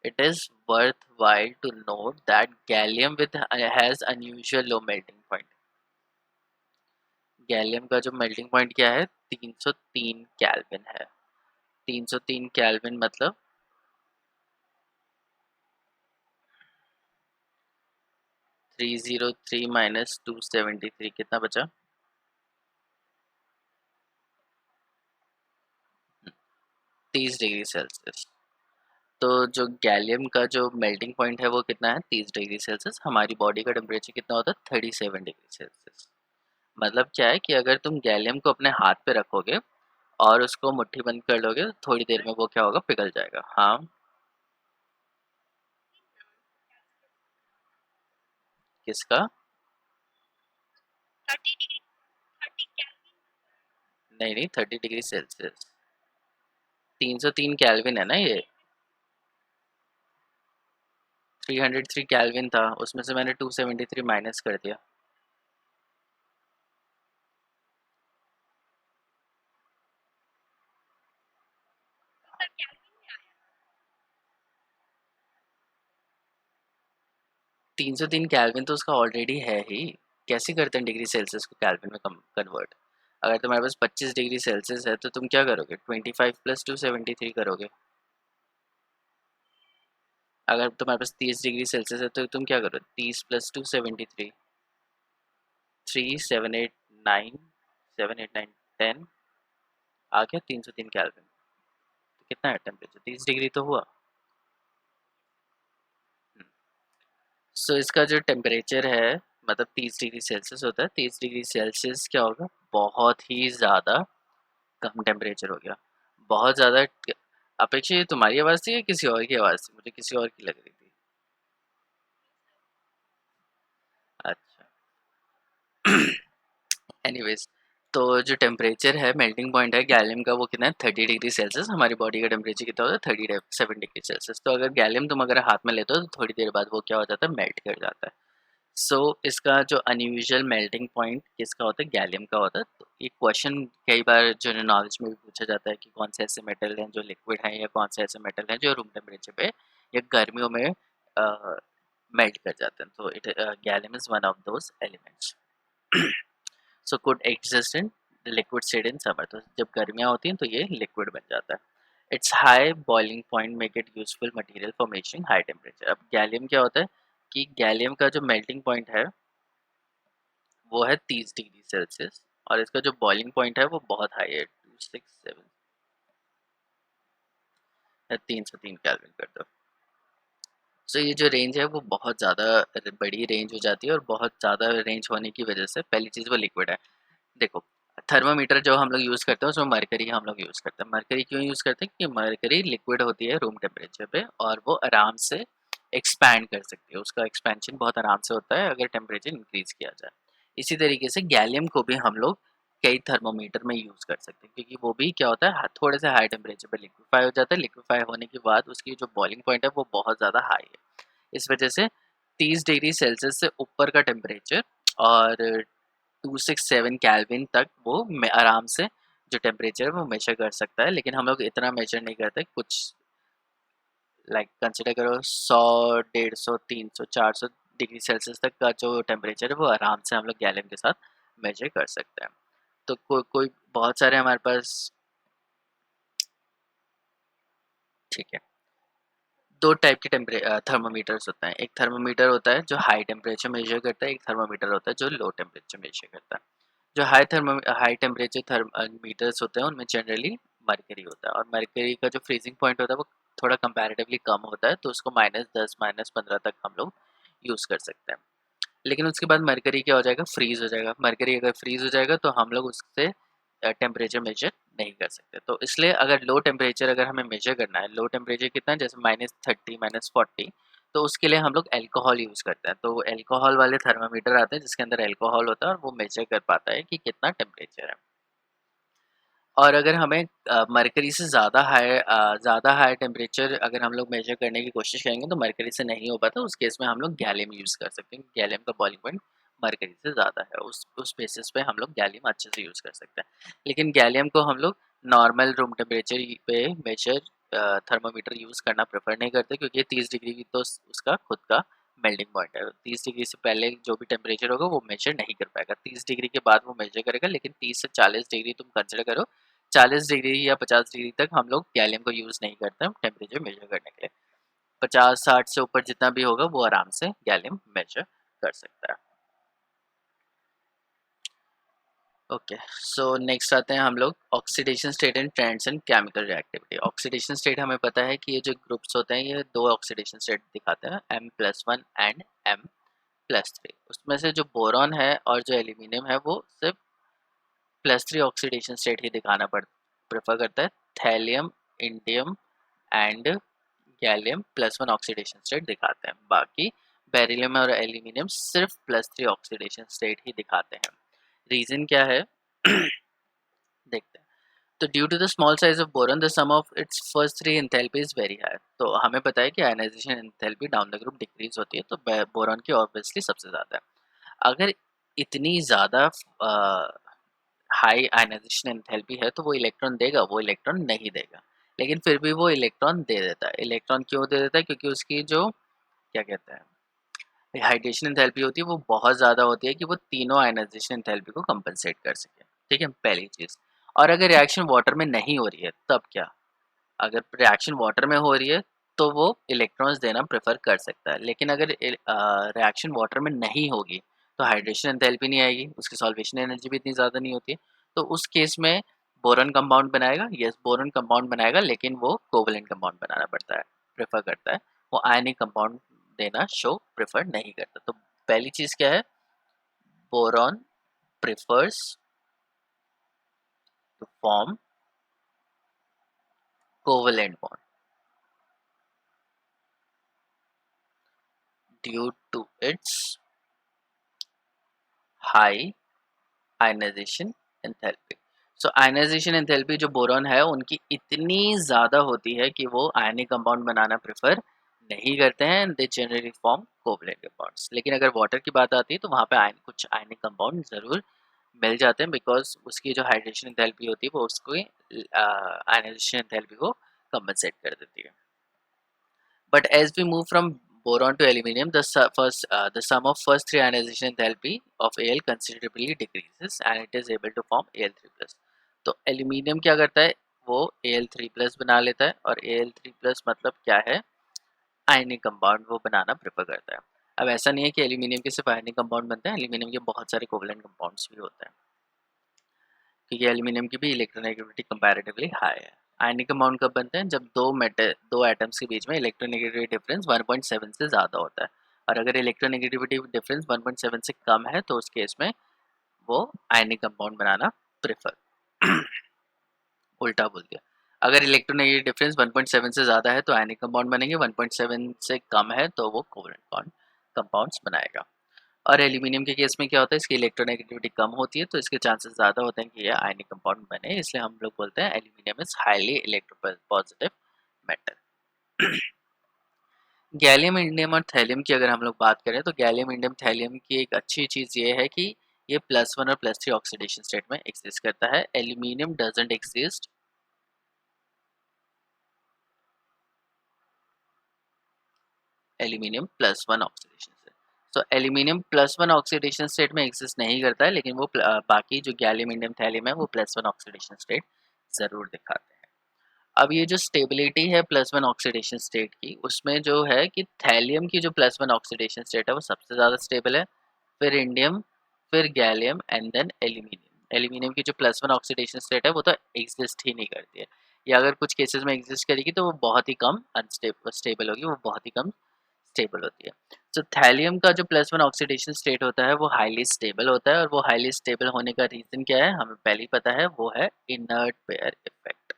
it is worthwhile to note that gallium with has unusual low melting point. Gallium का जो मेल्टिंग पॉइंट क्या है, 303 केल्विन है। 303 केल्विन मतलब 303 माइनस 273 कितना बचा? 30 डिग्री सेल्सियस। तो जो गैलियम का जो मेल्टिंग पॉइंट है वो कितना है, 30 डिग्री सेल्सियस। हमारी बॉडी का टेम्परेचर कितना होता है, 37 डिग्री सेल्सियस। मतलब क्या है कि अगर तुम गैलियम को अपने हाथ पे रखोगे और उसको मुट्ठी बंद कर लोगे तो थोड़ी देर में वो क्या होगा, पिघल जाएगा। हाँ, किसका? नहीं नहीं, 30 डिग्री सेल्सियस। 303 केल्विन है ना ये। 303 केल्विन था, उसमें से मैंने 273 माइनस कर दिया। तीन सौ तीन केल्विन तो उसका ऑलरेडी है ही। कैसे करते हैं डिग्री सेल्सियस को केल्विन में कन्वर्ट? अगर तुम्हारे पास 25 डिग्री सेल्सियस है तो तुम क्या करोगे, 25 प्लस 273 करोगे। अगर तुम्हारे पास 30 डिग्री सेल्सियस है तो तुम क्या करो, 30 प्लस 273, 3 7 8 9, 7 8 9 10, आ गया 303 केल्विन। तो कितना है टेम्परेचर, 30 डिग्री तो हुआ। सो इसका जो टेम्परेचर है मतलब 30 डिग्री सेल्सियस होता है। 30 डिग्री सेल्सियस क्या होगा, बहुत ही ज़्यादा कम टेम्परेचर हो गया, बहुत ज़्यादा। अपेक्षा ये तुम्हारी आवाज़ थी या किसी और की आवाज़ थी? मुझे किसी और की लग रही थी। अच्छा। एनीवेज, तो जो टेम्परेचर है, मेल्टिंग पॉइंट है गैलियम का, वो कितना है, 30 डिग्री सेल्सियस। हमारी बॉडी का टेम्परेचर कितना होता है, 37 डिग्री सेल्सियस। तो अगर गैलियम तुम अगर हाथ में लेते हो तो थोड़ी देर बाद वो क्या हो जाता है, मेल्ट कर जाता है। सो इसका जो अनयूजुअल मेल्टिंग पॉइंट किसका होता है, गैलियम का होता है। तो ये क्वेश्चन कई बार जनरल नॉलेज में भी पूछा जाता है कि कौन से ऐसे मेटल हैं जो लिक्विड हैं, या कौन से ऐसे मेटल हैं जो रूम टेम्परेचर पे या गर्मियों में मेल्ट कर जाते हैं। तो it gallium is one of those elements. So could exist in liquid state in summer. तो जब गर्मियाँ होती हैं तो ये लिक्विड बन जाता है। It's high boiling point make it useful material for making high temperature. अब गैलियम क्या होता है कि गैलियम का जो मेल्टिंग पॉइंट है वो है 30 डिग्री सेल्सियस, और इसका जो बॉइलिंग पॉइंट है वो बहुत हाई है, 267 या 303 केल्विन कर दो। सो ये जो रेंज है वो बहुत ज़्यादा बड़ी रेंज हो जाती है, और बहुत ज़्यादा रेंज होने की वजह से पहली चीज़ वो लिक्विड है। देखो, थर्मामीटर जो हम लोग यूज़ करते हैं उसमें मरकरी हम लोग यूज़ करते हैं। मरकरी क्यों यूज़ करते हैं कि मरकरी लिक्विड होती है रूम टेम्परेचर पे, और वो आराम से एक्सपैंड कर सकती है। उसका एक्सपेंशन बहुत आराम से होता है अगर टेम्परेचर इंक्रीज किया जाए। इसी तरीके से गैलियम को भी हम लोग कई थर्मोमीटर में यूज़ कर सकते हैं, क्योंकि वो भी क्या होता है, थोड़े से हाई टेम्परेचर पे लिक्विफाई हो जाता है। लिक्विफाई होने के बाद उसकी जो बॉइलिंग पॉइंट है वो बहुत ज़्यादा हाई है। इस वजह से 30 डिग्री सेल्सियस से ऊपर का टेम्परेचर और 267 केल्विन तक वो आराम से जो टेम्परेचर है वो मेजर कर सकता है। लेकिन हम लोग इतना मेजर नहीं करते, कुछ लाइक कंसिडर करो 100, 150, 300, 400 डिग्री सेल्सियस तक का जो टेम्परेचर है वो आराम से हम लोग गैलन के साथ मेजर कर सकते हैं। तो कोई बहुत सारे हमारे पास, ठीक है, दो टाइप के थर्मोमीटर्स होते हैं। एक थर्मोमीटर होता है जो हाई टेम्परेचर मेजर करता है, एक थर्मोमीटर होता है जो लो टेम्परेचर मेजर करता है। जो हाई टेम्परेचर थर्मोमीटर्स होते हैं उनमें जनरली मरकरी होता है, और मरकरी का जो फ्रीजिंग पॉइंट होता है वो थोड़ा कंपैरेटिवली कम होता है, तो उसको -10 -15 तक हम लोग यूज़ कर सकते हैं। लेकिन उसके बाद मरकरी क्या हो जाएगा, फ्रीज हो जाएगा। मरकरी अगर फ्रीज हो जाएगा तो हम लोग उससे टेम्परेचर मेजर नहीं कर सकते। तो इसलिए अगर लो टेम्परेचर अगर हमें मेजर करना है, लो टेम्परेचर कितना है, जैसे -30 -40, तो उसके लिए हम लोग एल्कोहल यूज़ करते हैं। तो एल्कोहल वाले थर्मामीटर आते हैं जिसके अंदर एल्कोहल होता है, और वो मेजर कर पाता है कि कितना टेम्परेचर है। और अगर हमें मरकरी से ज़्यादा हाई टेम्परेचर अगर हम लोग मेजर करने की कोशिश करेंगे तो मरकरी से नहीं हो पाता, उस केस में हम लोग गैलियम यूज़ कर सकते हैं। गैलियम का बॉइलिंग पॉइंट मरकरी से ज़्यादा है, उस बेसिस पे हम लोग गैलियम अच्छे से यूज़ कर सकते हैं। लेकिन गैलियम को हम लोग नॉर्मल रूम टेम्परेचर पे मेजर थर्मामीटर यूज़ करना प्रेफर नहीं करते, क्योंकि 30 डिग्री की तो उसका खुद का मेल्टिंग पॉइंट है। 30 डिग्री से पहले जो भी टेम्परेचर होगा वो मेजर नहीं कर पाएगा, 30 डिग्री के बाद वो मेजर करेगा। लेकिन 30 से 40 डिग्री तुम कंसिडर करो, 40 डिग्री या 50 डिग्री तक हम लोग गैलियम को यूज़ नहीं करते हैं टेम्परेचर मेजर करने के लिए। 50-60 से ऊपर जितना भी होगा वो आराम से गैलियम मेजर कर सकता है। ओके, सो नेक्स्ट आते हैं हम लोग oxidation state and trends in chemical reactivity. Oxidation state हमें पता है कि ये जो ग्रुप्स होते हैं ये दो ऑक्सीडेशन स्टेट दिखाते हैं, M+1 एंड M+3। उसमें से जो बोरॉन है और जो एल्यूमिनियम है वो सिर्फ +3 ऑक्सीडेशन स्टेट ही दिखाना प्रेफर करता है। Thallium, indium and gallium +1 oxidation state दिखाते हैं। बाकी बेरिलियम और एल्यूमिनियम सिर्फ +3 ऑक्सीडेशन स्टेट ही दिखाते हैं। रीज़न क्या है देखते हैं। तो due to the small size of boron the sum of its first three enthalpy is very high. तो हमें पता है कि ionisation enthalpy down the group decrease होती है, तो बोरॉन की ऑब्वियसली सबसे ज़्यादा है। अगर इतनी ज़्यादा हाई आयनाइजेशन एंथैल्पी है तो वो इलेक्ट्रॉन देगा, वो इलेक्ट्रॉन नहीं देगा, लेकिन फिर भी वो इलेक्ट्रॉन दे देता है। इलेक्ट्रॉन क्यों दे देता है? क्योंकि उसकी जो क्या कहते हैं हाइड्रेशन एंथैल्पी होती है वो बहुत ज़्यादा होती है कि वो तीनों आयनाइजेशन एंथैल्पी को कंपनसेट कर सके। ठीक है, पहली चीज़। और अगर रिएक्शन वाटर में नहीं हो रही है तब क्या? अगर रिएक्शन वाटर में हो रही है तो वो इलेक्ट्रॉन्स देना प्रेफर कर सकता है, लेकिन अगर रिएक्शन वाटर में नहीं होगी तो हाइड्रेशन एंथैल्पी नहीं आएगी, उसकी सॉल्वेशन एनर्जी भी इतनी ज़्यादा नहीं होती है। तो उस केस में बोरॉन कंपाउंड बनाएगा, यस बोरॉन कंपाउंड बनाएगा, लेकिन वो कोवलेंट कंपाउंड बनाना पड़ता है, प्रेफर करता है। वो आयनिक कंपाउंड देना शो प्रेफर नहीं करता। तो पहली चीज़ क्या है? Boron prefers to form covalent bond due to its high ionisation enthalpy. So ionisation enthalpy जो बोरॉन है उनकी इतनी ज़्यादा होती है कि वो आयनिक कंपाउंड बनाना प्रेफर नहीं करते हैं, they generally form covalent compounds. लेकिन अगर वाटर की बात आती है तो वहाँ पे कुछ आयनिक कंपाउंड ज़रूर मिल जाते हैं, बिकॉज उसकी जो हाइड्रेशन एंथैल्पी होती है वो उसको आयनाइजेशन एंथैल्पी को कंपनसेट कर देती है। But as we move from boron to aluminium, the sum of first three ionization enthalpy of Al considerably decreases and it is able to form Al3+. तो aluminium क्या करता है? वो Al3+ बना लेता है, और Al3+ मतलब क्या है? आयनिक कंपाउंड वो बनाना प्रेफर करता है। अब ऐसा नहीं है कि एल्यूमिनियम के सिर्फ आयनिक कंपाउंड बनते हैं, एल्यूमिनियम के बहुत सारे कोवलेंट कंपाउंड्स भी होते हैं, क्योंकि एल्यूमिनियम की भी इलेक्ट्रोनेगेटिविटी कंपैरेटिवली हाई है। आयनिक कंपाउंड कब बनते हैं? जब दो एटम्स के बीच में इलेक्ट्रोनेगेटिविटी डिफरेंस 1.7 से ज़्यादा होता है, और अगर इलेक्ट्रोनेगेटिविटी डिफरेंस 1.7 से कम है तो उस केस में वो आयनिक कंपाउंड बनाना प्रेफर उल्टा बोल दिया। अगर इलेक्ट्रोनेगेटिव डिफरेंस 1.7 से ज़्यादा है तो आयनिक कंपाउंड बनेंगे, 1.7 से कम है तो वो कोवलेंट कंपाउंड्स बनाएगा। और एल्यूमिनियम के केस में क्या होता है? इसकी इलेक्ट्रोनेगेटिविटी कम होती है तो इसके चांसेस ज़्यादा होते हैं कि ये आयनिक कंपाउंड बने, इसलिए हम लोग बोलते हैं aluminium is highly electropositive metal. Gallium, indium और थैलियम की अगर हम लोग बात करें तो गैलियम, इंडियम, थैलियम की एक अच्छी चीज़ ये है कि ये +1 और +3 ऑक्सीडेशन स्टेट में एग्जिस्ट करता है। Aluminium doesn't exist aluminium +1 oxidation state. So aluminium +1 oxidation state में एग्जिस्ट नहीं करता है, लेकिन वो बाकी जो गैलियम, इंडियम, थैलियम है वो +1 ऑक्सीडेशन स्टेट ज़रूर दिखाते हैं। अब ये जो स्टेबिलिटी है +1 ऑक्सीडेशन स्टेट की, उसमें जो है कि थैलियम की जो +1 ऑक्सीडेशन स्टेट है वो सबसे ज़्यादा स्टेबल है, फिर इंडियम, फिर gallium and then aluminium. Aluminium की जो +1 ऑक्सीडेशन स्टेट है वो तो एग्जिस्ट ही नहीं करती है, या अगर कुछ केसेस में एग्जिस्ट करेगी तो वो बहुत ही कम स्टेबल होगी, वो बहुत ही कम स्टेबल होती है। तो थैलियम का जो +1 ऑक्सीडेशन स्टेट होता है वो हाईली स्टेबल होता है, और वो हाईली स्टेबल होने का रीज़न क्या है हमें पहले ही पता है, वो है इनर्ट पेयर इफेक्ट।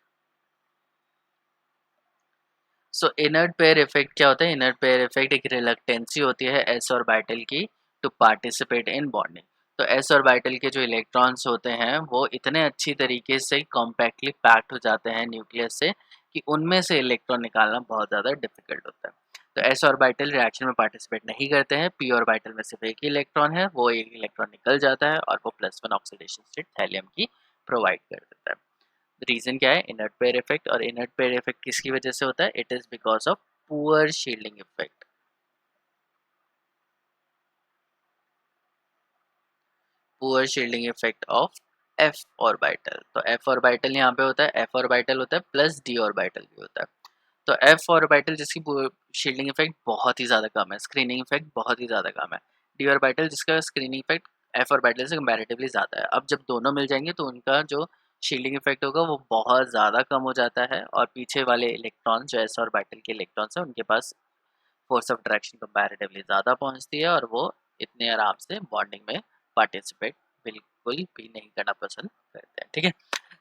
सो इनर्ट पेयर इफेक्ट क्या होता है? इनर्ट पेयर इफेक्ट एक रिलक्टेंसी होती है s ऑर्बिटल की टू पार्टिसिपेट इन बॉन्डिंग। तो s ऑर्बिटल के जो इलेक्ट्रॉन्स होते हैं वो इतने अच्छी तरीके से कॉम्पैक्टली पैक्ड हो जाते हैं न्यूक्लियस से कि उनमें से इलेक्ट्रॉन निकालना बहुत ज़्यादा डिफिकल्ट होता है। तो s ऑर्बिटल रिएक्शन में पार्टिसिपेट नहीं करते हैं, p ऑर्बिटल में सिर्फ एक ही इलेक्ट्रॉन है, वो एक इलेक्ट्रॉन निकल जाता है और वो +1 ऑक्सीडेशन स्टेट थैलियम की प्रोवाइड कर देता है। रीज़न क्या है? Inert pair effect. और इनर्ट पेयर इफेक्ट किसकी वजह से होता है? It is because of poor shielding effect. Poor shielding effect of f orbital. तो f ऑर्बिटल यहाँ पे होता है, f ऑर्बिटल होता है प्लस d ऑर्बिटल भी होता है। तो f ऑर्बिटल जिसकी शील्डिंग इफेक्ट बहुत ही ज़्यादा कम है, स्क्रीनिंग इफेक्ट बहुत ही ज़्यादा कम है। d ऑर्बिटल जिसका स्क्रीनिंग इफेक्ट f ऑर्बिटल से कंपैरेटिवली ज़्यादा है। अब जब दोनों मिल जाएंगे तो उनका जो शील्डिंग इफेक्ट होगा वो बहुत ज़्यादा कम हो जाता है और पीछे वाले इलेक्ट्रॉन जो s ऑर्बिटल के इलेक्ट्रॉन्स हैं उनके पास फोर्स ऑफ डायरेक्शन कंपैरेटिवली ज़्यादा पहुंचती है और वो इतने आराम से बॉन्डिंग में पार्टिसिपेट बिल्कुल भी नहीं करना पसंद करते हैं। ठीक है,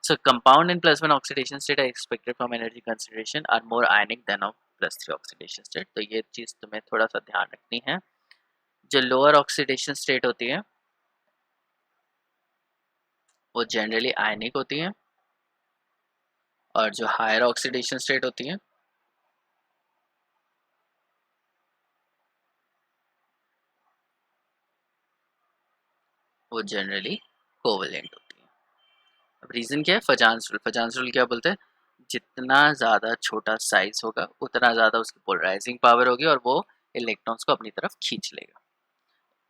so compound in +1 oxidation state are expected from energy consideration are more ionic than of +3 oxidation state. तो ये चीज़ तुम्हें थोड़ा सा ध्यान रखनी है। जो लोअर ऑक्सीडेशन स्टेट होती है वो जनरली आयनिक होती है और जो हायर ऑक्सीडेशन स्टेट होती है वो जनरली कोवेलेंट होती है। अब रीज़न क्या है? फजान्स रूल। फजान्स रूल क्या बोलते हैं? जितना ज़्यादा छोटा साइज होगा उतना ज़्यादा उसकी पोलराइजिंग पावर होगी और वो इलेक्ट्रॉन्स को अपनी तरफ खींच लेगा।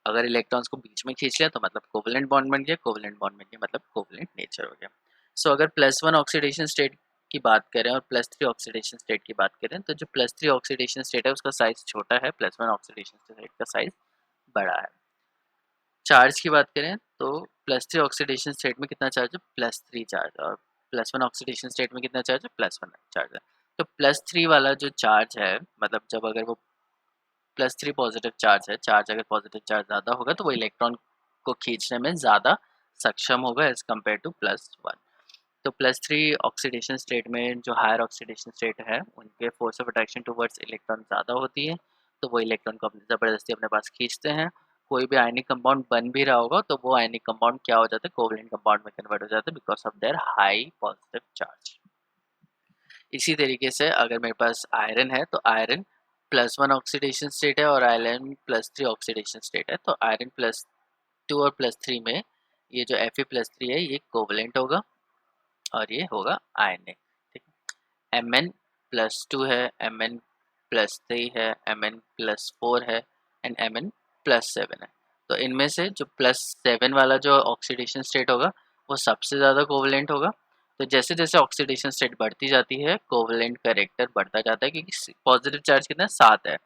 अगर इलेक्ट्रॉन्स को बीच में खींच लिया तो मतलब कोवेलेंट बॉन्ड बन गया, कोवेलेंट बॉन्ड बन गया मतलब कोवेलेंट नेचर हो गया। सो अगर +1 ऑक्सीडेशन स्टेट की बात करें और +3 ऑक्सीडेशन स्टेट की बात करें तो जो +3 ऑक्सीडेशन स्टेट है उसका साइज छोटा है, +1 ऑक्सीडेशन स्टेट का साइज बड़ा है। चार्ज की बात करें तो +3 ऑक्सीडेशन स्टेट में कितना चार्ज है? +3 चार्ज। और +1 ऑक्सीडेशन स्टेट में कितना चार्ज है? +1 चार्ज है। तो +3 वाला जो चार्ज है मतलब जब अगर वो +3 पॉजिटिव चार्ज है, चार्ज अगर पॉजिटिव चार्ज ज़्यादा होगा तो वो इलेक्ट्रॉन को खींचने में ज़्यादा सक्षम होगा एज कम्पेयर टू +1। तो +3 ऑक्सीडेशन स्टेट में जो हायर ऑक्सीडेशन स्टेट है उनके force of attraction towards electron ज़्यादा होती है, तो वो इलेक्ट्रॉन को अपनी ज़बरदस्ती अपने पास खींचते हैं। कोई भी आयनिक कंपाउंड बन भी रहा होगा तो वो आयनिक कंपाउंड क्या हो जाता है? कोवेलेंट कंपाउंड में कन्वर्ट हो जाता है because of their high positive charge. इसी तरीके से अगर मेरे पास आयरन है तो आयरन +1 ऑक्सीडेशन स्टेट है और आयरन +3 ऑक्सीडेशन स्टेट है। तो आयरन +2 और +3 में ये जो Fe+3 है ये कोवेलेंट होगा और ये होगा आयनिक। ठीक है, Mn+2 है, Mn+3 है, Mn+4 है एंड Mn+7 है। तो इनमें से जो +7 वाला जो ऑक्सीडेशन स्टेट होगा वो सबसे ज़्यादा कोवेलेंट होगा। तो जैसे जैसे ऑक्सीडेशन स्टेट बढ़ती जाती है कोवेलेंट कैरेक्टर बढ़ता जाता है क्योंकि पॉजिटिव चार्ज कितना 7 है।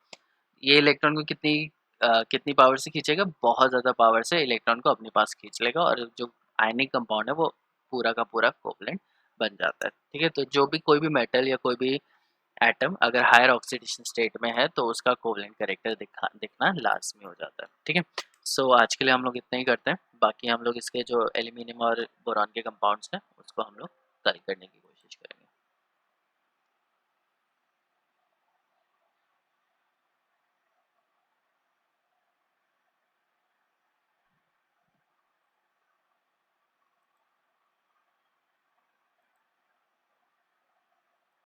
ये इलेक्ट्रॉन को कितनी पावर से खींचेगा? बहुत ज़्यादा पावर से इलेक्ट्रॉन को अपने पास खींच लेगा और जो आयनिक कंपाउंड है वो पूरा का पूरा कोवेलेंट बन जाता है। ठीक है, तो जो भी कोई भी मेटल या कोई भी एटम अगर हायर ऑक्सीडेशन स्टेट में है तो उसका कोवेलेंट कैरेक्टर दिखना लाजमी हो जाता है। ठीक है, सो आज के लिए हम लोग इतना ही करते हैं। बाकी हम लोग इसके जो एल्यूमिनियम और बोरॉन के कंपाउंड्स हैं उसको हम लोग कल करने की